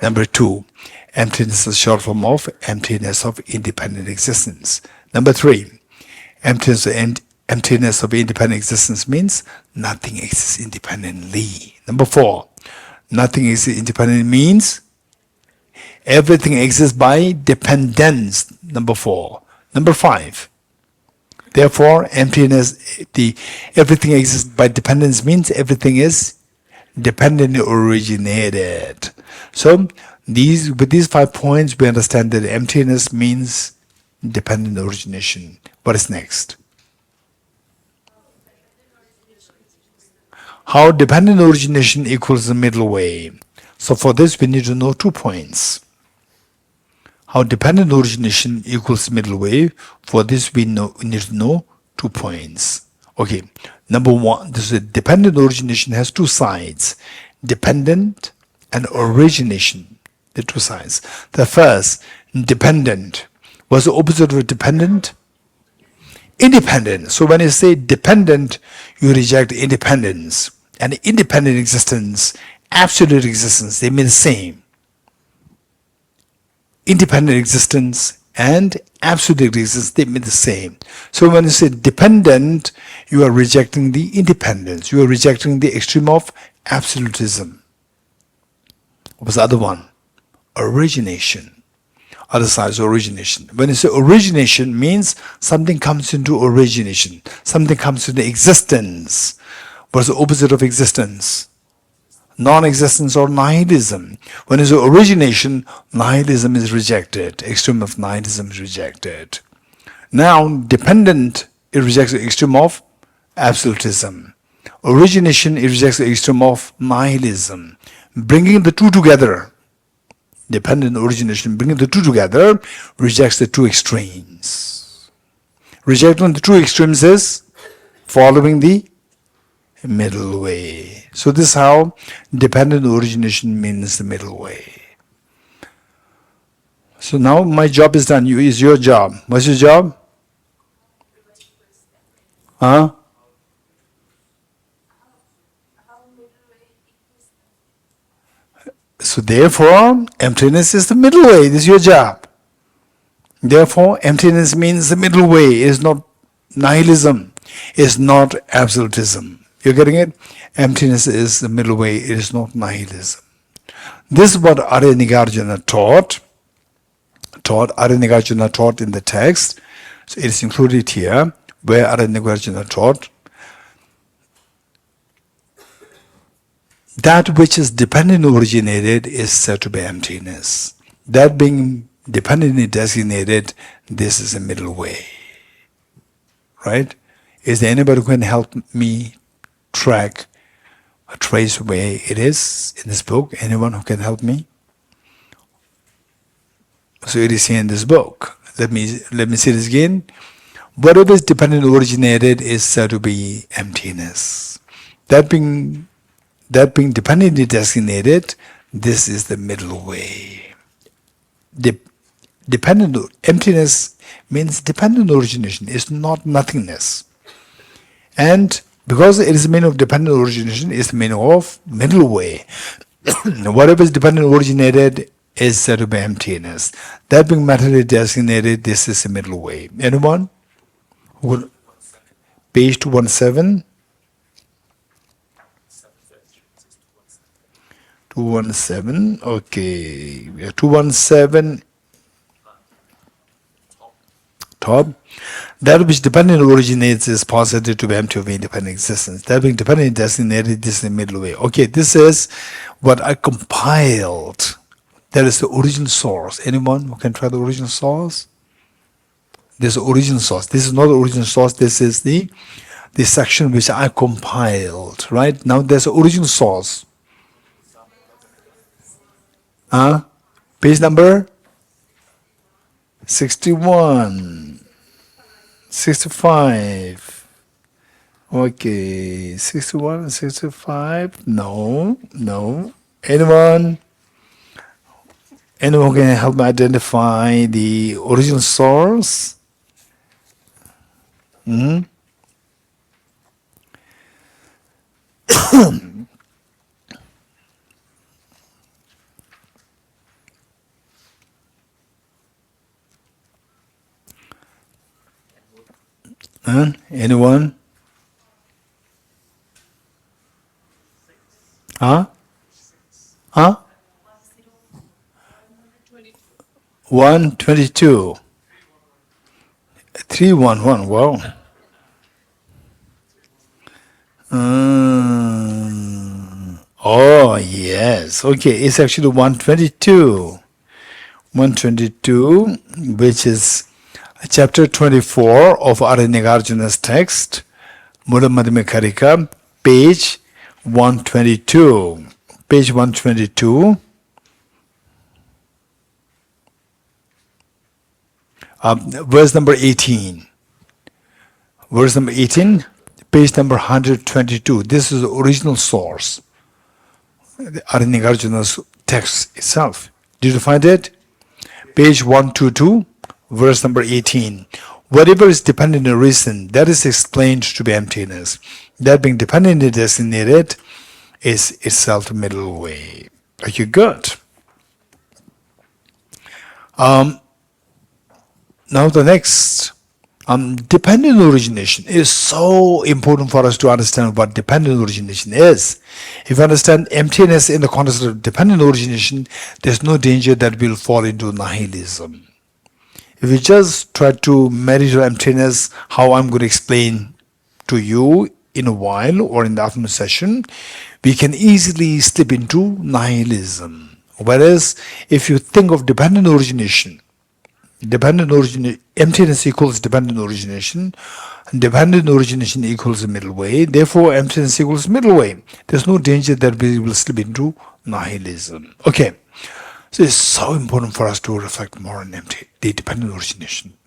Number two, emptiness is a short form of emptiness of independent existence. Number three, emptiness of independent existence means nothing exists independently. Number four, nothing exists independently means everything exists by dependence. Number four. Number five, therefore, everything exists by dependence means everything is dependently originated. So, with these 5 points, we understand that emptiness means dependent origination. What is next? How dependent origination equals the middle way. So for this, we need to know 2 points. How dependent origination equals middle way. For this, we need to know 2 points. Okay, number one, this is dependent origination has 2 sides. Dependent and origination, the 2 sides. The first, dependent. What's the opposite of dependent? Independent. So when you say dependent, you reject independence. And independent existence, absolute existence, they mean the same. Independent existence and absolute existence, they mean the same. So when you say dependent, you are rejecting the independence. You are rejecting the extreme of absolutism. What was the other one? Origination. Other side is origination. When you say origination means something comes into origination. Something comes into existence. What is the opposite of existence? Non-existence or nihilism. When you say origination, nihilism is rejected. Extreme of nihilism is rejected. Now, dependent, it rejects the extreme of absolutism. Origination, it rejects the extreme of nihilism. Bringing the two together, dependent origination, bringing the two together, rejects the 2 extremes. Rejecting the 2 extremes is following the middle way. So this is how dependent origination means the middle way. So now my job is done. Is your job. What's your job? Huh? So therefore, emptiness is the middle way. This is your job. Therefore, emptiness means the middle way. It is not nihilism. It's not absolutism. You're getting it? Emptiness is the middle way. It is not nihilism. This is what Arya Nagarjuna taught. Arya Nagarjuna taught in the text. So it is included here, where Arya Nagarjuna taught that which is dependently originated is said to be emptiness. That being dependently designated, this is a middle way. Right? Is there anybody who can help me track or trace where it is in this book? Anyone who can help me? So it is here in this book. Let me see this again. Whatever is dependently originated is said to be emptiness. That being dependently designated, this is the middle way. Dependent emptiness means dependent origination. It's not nothingness. And because it is the meaning of dependent origination, it's the meaning of middle way. Whatever is dependent originated is said to be emptiness. That being materially designated, this is the middle way. Anyone? Page 217. 217, okay. 217, top. That which dependent originates is posited to be empty of independent existence. That being dependent designated, this is the middle way. Okay, this is what I compiled. That is the original source. Anyone who can try the original source? This is the original source. This is not the original source. This is the section which I compiled. Right now, there's the original source. Page number 61, 65. Okay, 61 and 65. No. Anyone can help me identify the original source? Anyone? 122. 311. Wow. Oh yes. Okay, it's actually 122. 122, which is chapter 24 of Arya Nagarjuna's text, Mula Madhyakarika, page 122. Page 122. Verse number 18. Verse number 18, page number 122. This is the original source, Arya Nagarjuna's text itself. Did you find it? Page 122, verse number 18. Whatever is dependent on reason, that is explained to be emptiness. That being dependently designated is itself the middle way. Are you good? Now the next, dependent origination is so important for us to understand what dependent origination is. If you understand emptiness in the context of dependent origination, there's no danger that we'll fall into nihilism. If you just try to meditate on emptiness, how I'm going to explain to you in a while or in the afternoon session, we can easily slip into nihilism. Whereas if you think of dependent origination, emptiness equals dependent origination equals the middle way, therefore emptiness equals middle way. There's no danger that we will slip into nihilism. Okay, so it's so important for us to reflect more on the dependent origination.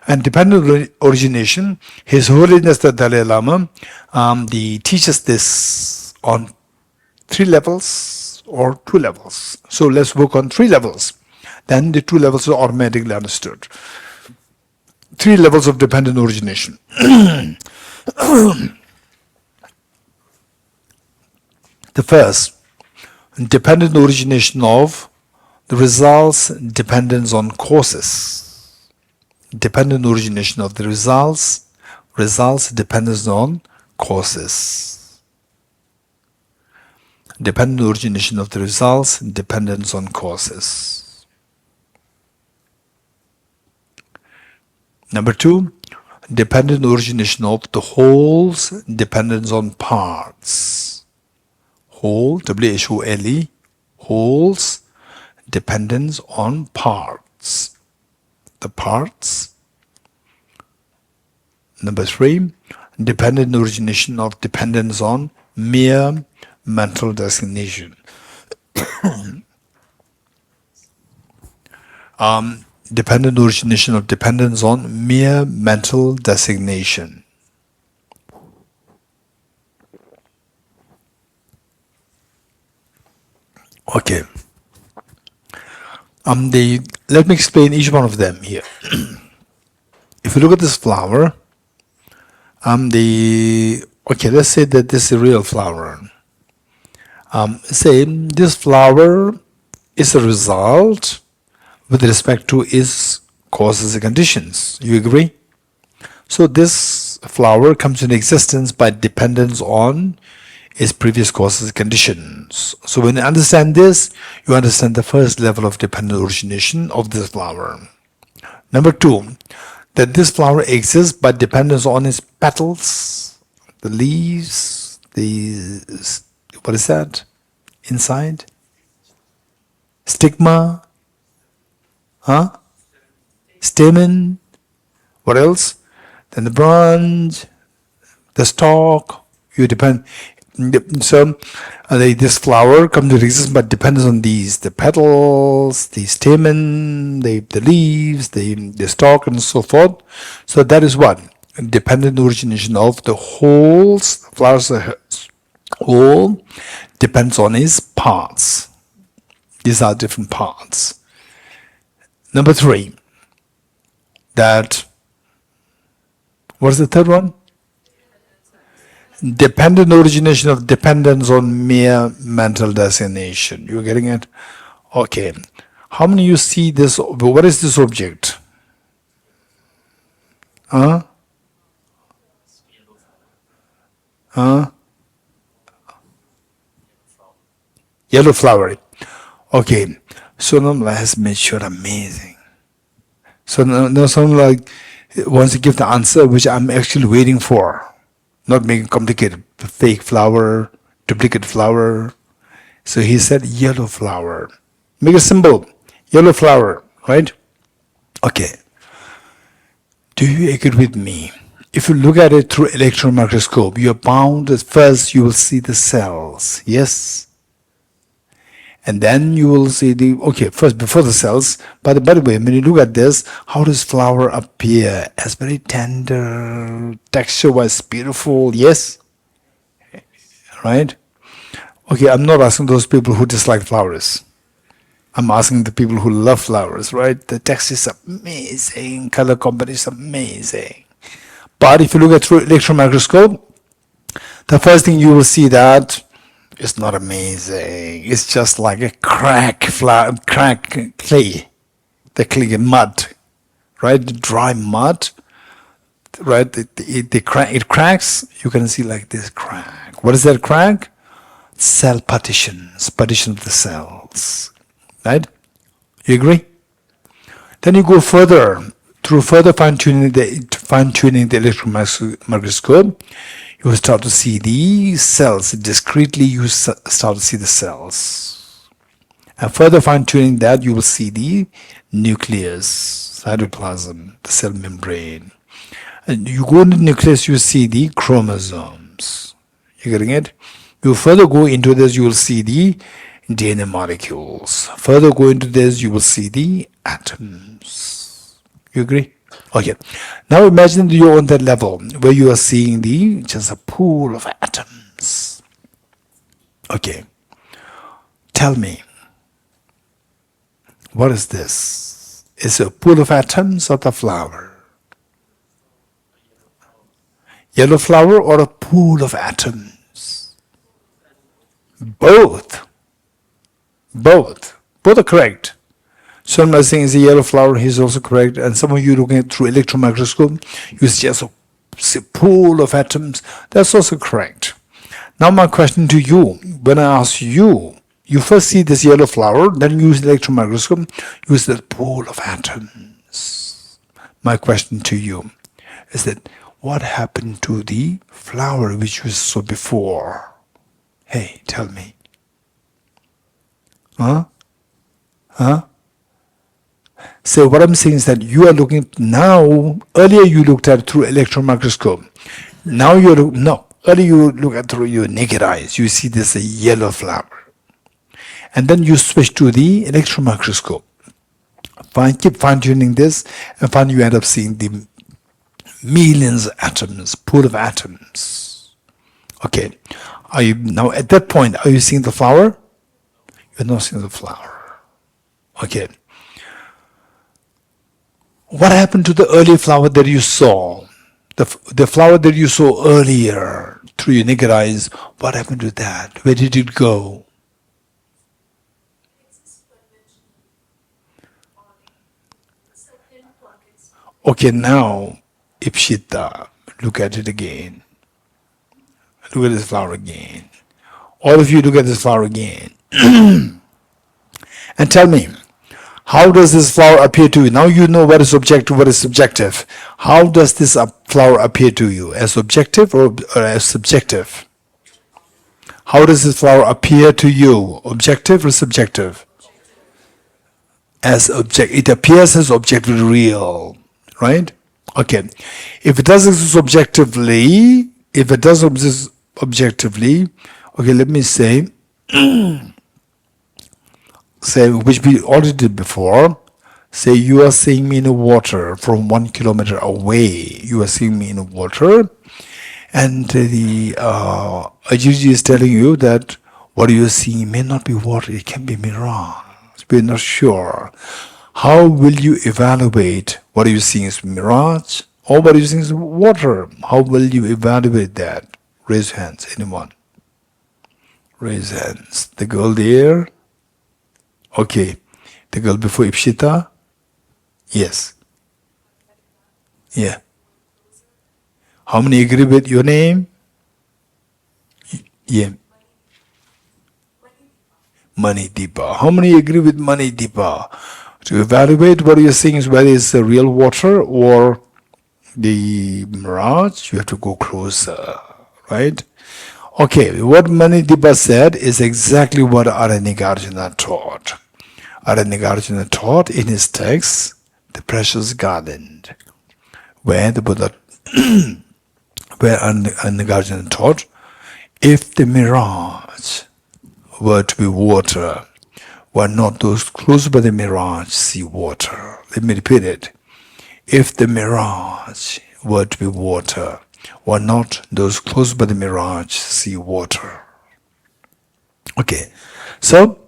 And dependent origination, His Holiness the Dalai Lama teaches this on 3 levels or 2 levels. So let's work on 3 levels. then the two levels are automatically understood. Three levels of dependent origination. The first, dependent origination of the results, dependence on causes. Dependent origination of the results, dependence on causes. Dependent origination of the results, dependence on causes. Number two, dependent origination of the wholes, dependence on parts. Whole, W-H-O-L-E, wholes, dependence on parts. The parts. Number three, dependent origination of dependence on mere mental designation. Dependent origination of dependence on mere mental designation. Okay. Let me explain each one of them here. If you look at this flower, let's say that this is a real flower. Say this flower is a result with respect to its causes and conditions. You agree? So this flower comes into existence by dependence on its previous causes and conditions. So when you understand this, you understand the first level of dependent origination of this flower. Number two, that this flower exists by dependence on its petals, the leaves, what is that? Inside? Stigma? Stamen? What else? Then the branch, the stalk. You depend. So this flower comes to existence but depends on these, the petals, the stamen, the leaves, the stalk, and so forth. So that is what? Dependent origination of the wholes. The flower's whole depends on its parts. These are different parts. Number three, that, what is the third one? Dependent origination of dependence on mere mental designation. You're getting it? Okay. How many you see this? What is this object? Yellow flower. Okay. So Namla has made sure amazing. So now someone like wants to give the answer which I'm actually waiting for. Not making complicated, fake flower, duplicate flower. So he said yellow flower. Make a symbol, yellow flower, right? Okay. Do you agree with me? If you look at it through electron microscope, you're bound at first you will see the cells, yes? And then you will see first before the cells, by the way, when you look at this, how does flower appear? As very tender, texture-wise beautiful, yes? Right? Okay, I'm not asking those people who dislike flowers. I'm asking the people who love flowers, right? The texture is amazing, color combination is amazing. But if you look at through electron microscope, the first thing you will see that it's not amazing. It's just like a crack clay, the clay mud, right? The dry mud, right? It cracks. You can see like this crack. What is that crack? Cell partitions, partition of the cells, right? You agree? Then you go further through further fine-tuning the electron microscope. You will start to see the cells. Discretely, you start to see the cells. And further fine-tuning that, you will see the nucleus, cytoplasm, the cell membrane. And you go into the nucleus, you see the chromosomes. You getting it? You further go into this, you will see the DNA molecules. Further go into this, you will see the atoms. You agree? Okay. Now imagine you're on that level where you are seeing just a pool of atoms. Okay. Tell me, What is this? Is it a pool of atoms or the flower? Yellow flower or a pool of atoms? Both. Both. Both are correct. Some are saying it's a yellow flower, he's also correct. And some of you looking at through electron microscope, you see just a pool of atoms. That's also correct. Now my question to you, when I ask you, you first see this yellow flower, then you use the electron microscope, you see the pool of atoms. My question to you is that what happened to the flower which you saw before? Hey, tell me. Huh? Huh? So what I'm saying is that you are looking now, earlier you looked at through electron microscope. Now earlier you look at through your naked eyes, you see this yellow flower. And then you switch to the electron microscope. Keep fine-tuning this, and finally you end up seeing the millions of atoms, pool of atoms. Okay. Are you now at that point, are you seeing the flower? You're not seeing the flower. Okay. What happened to the early flower that you saw? The flower that you saw earlier through your naked eyes, what happened to that? Where did it go? Okay, now, Ipshita, look at it again. Look at this flower again. All of you look at this flower again. And tell me, how does this flower appear to you? Now you know what is objective, what is subjective. How does this flower appear to you? As objective or as subjective? How does this flower appear to you? Objective or subjective? As it appears as objectively real, right? Okay. If it does exist objectively, okay, let me say, which we already did before. Say you are seeing me in the water from 1 kilometer away. You are seeing me in the water, and the Ajiji is telling you that what you are seeing may not be water, it can be mirage. We're not sure. How will you evaluate what you're seeing is mirage or what you're seeing is water? How will you evaluate that? Raise hands, anyone? Raise hands. The girl there? Okay. The girl before Ipshita? Yes. Yeah. How many agree with your name? Yeah. Manidipa. How many agree with Manidipa? To evaluate what you're seeing is whether it's the real water or the mirage, you have to go closer, right? Okay, what Manidipa said is exactly what Arya Nagarjuna taught. Arya Nagarjuna taught in his text, The Precious Garland, where the Buddha, where Arya Nagarjuna taught, if the mirage were to be water, were not those close by the mirage see water. Let me repeat it. If the mirage were to be water, were not those close by the mirage see water. Okay, so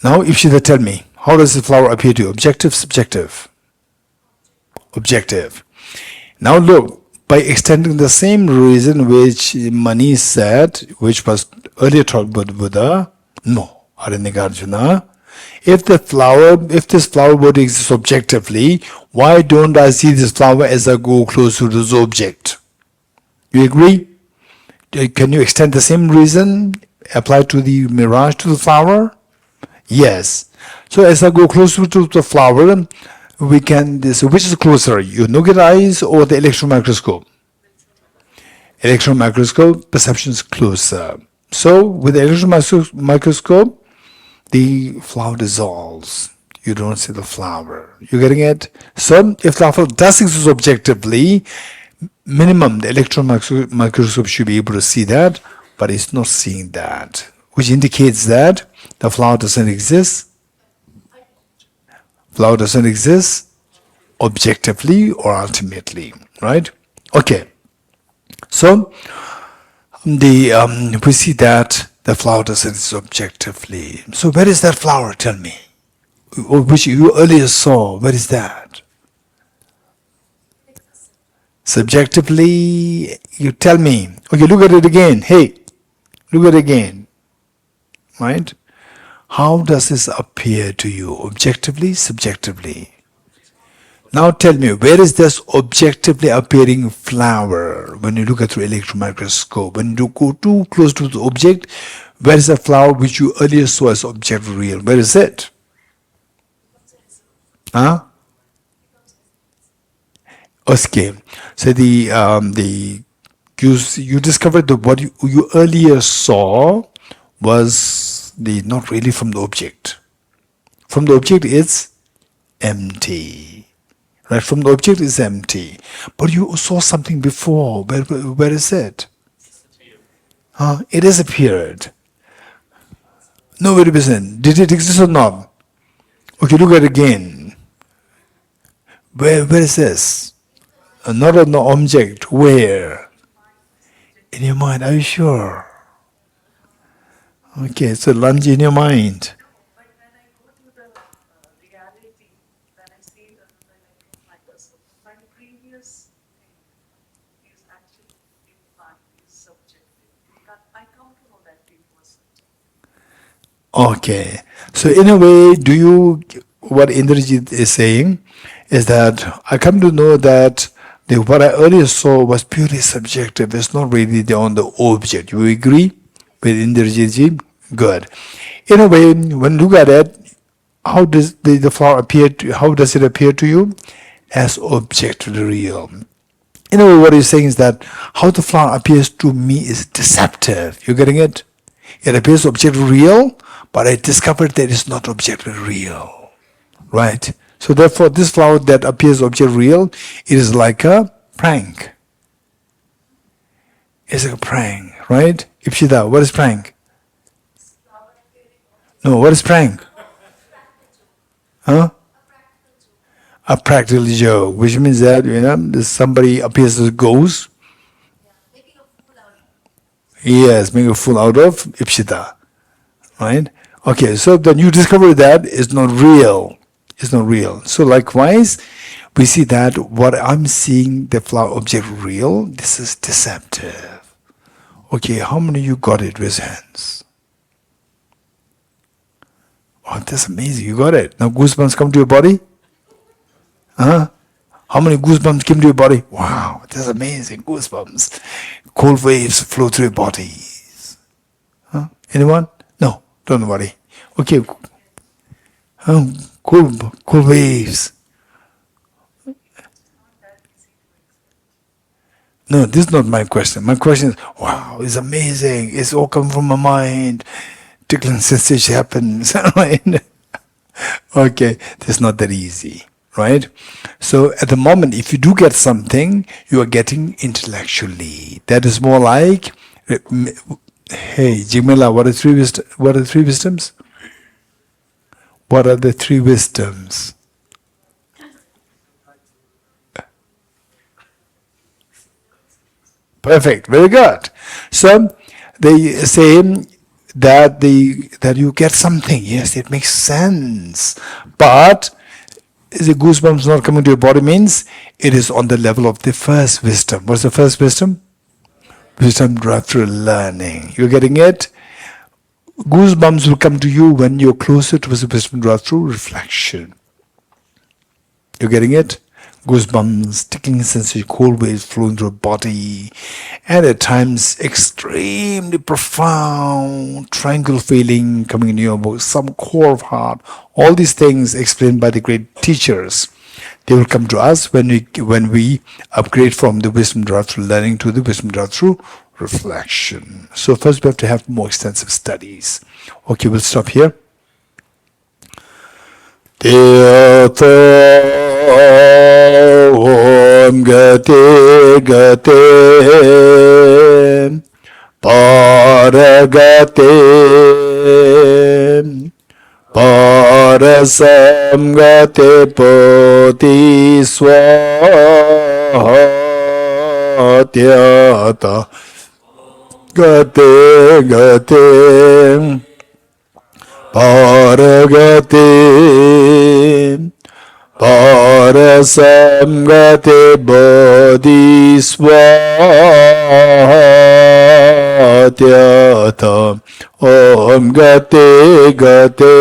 now if she tell me, how does the flower appear to you? Objective, subjective? Objective. Now look, by extending the same reason which Mani said, which was earlier taught by the Buddha, no, Arya Nagarjuna, if this flower were to exist objectively, why don't I see this flower as I go close to this object? You agree? Can you extend the same reason, apply to the mirage, to the flower? Yes. So as I go closer to the flower, we can, which is closer, your naked eyes or the electron microscope? Electron microscope, perception is closer. So with the electron microscope, the flower dissolves. You don't see the flower. You getting it? So if the flower does exist objectively, minimum the electron microscope should be able to see that, but it's not seeing that, which indicates that the flower doesn't exist. Flower doesn't exist objectively or ultimately, right? Okay. So we see that the flower doesn't exist objectively. So where is that flower? Tell me. which you earlier saw, where is that? Subjectively, you tell me. Okay, look at it again. Hey, look at it again. Right? How does this appear to you? Objectively, subjectively? Now tell me, where is this objectively appearing flower when you look at through electron microscope? When you go too close to the object, where is the flower which you earlier saw as object real? Where is it? Huh? Okay. So you discovered that what you earlier saw was not really from the object. From the object it's empty. Right? From the object is empty. But you saw something before. Where is it? It has appeared. No, wait a minute. Did it exist or not? Okay, look at it again. Where is this? Not an object. Where? In your mind. Are you sure? Okay, so lunge in your mind. But when I go to the reality, when I see it under the electron microscope, my previous thing is actually defined, is subjective. I come to know that it was subjective. Okay. So in a way, what Indrajit is saying is that I come to know that what I earlier saw was purely subjective. It's not really on the object. You agree with Indrajit? Good. In a way, when you look at it, how does the flower appear how does it appear to you? As objectively real. In a way, what he's saying is that how the flower appears to me is deceptive. You're getting it? It appears objectively real, but I discovered that it's not objectively real. Right? So therefore, this flower that appears objectively real, it is like a prank. It's like a prank, right? Ipshita, what is prank? No, what is prank? Huh? A practical joke, which means that, somebody appears as a ghost. Yes, making a fool out of Ipshita. Right? Okay, so then you discover that it's not real. It's not real. So likewise, we see that what I'm seeing, the flower object real, this is deceptive. Okay, how many of you got it with hands? Oh, that's amazing. You got it. Now goosebumps come to your body? Huh? How many goosebumps came to your body? Wow, that's amazing. Goosebumps. Cold waves flow through your bodies. Huh? Anyone? No, don't worry. Okay. Cool waves. No, this is not my question. My question is, wow, it's amazing. It's all come from my mind. Tickling sensation happens. Okay, it's not that easy, right? So at the moment, if you do get something, you are getting intellectually. That is more like, hey, Jimila, what are three wisdoms? What are the three wisdoms? Perfect, very good. So they say that you get something. Yes, it makes sense. But the goosebumps not coming to your body means it is on the level of the first wisdom. What's the first wisdom? Wisdom derived through learning. You're getting it? Goosebumps will come to you when you're closer to the wisdom derived through reflection. You're getting it? Goosebumps, ticking sensation, cold waves flowing through your body, and at times extremely profound triangle feeling coming in your some core of heart. All these things explained by the great teachers. They will come to us when we upgrade from the wisdom derived through learning to the wisdom derived through reflection. So first we have to have more extensive studies. Okay, we'll stop here. Om Gate Gate Paragate Parasam Gate Poti Swatyata Gate Gate paragate parasamgate bodhisvatyata om gate gate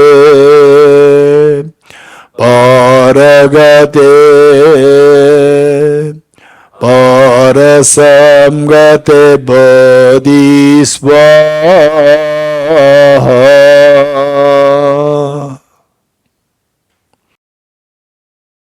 paragate parasamgate bodhisvatyata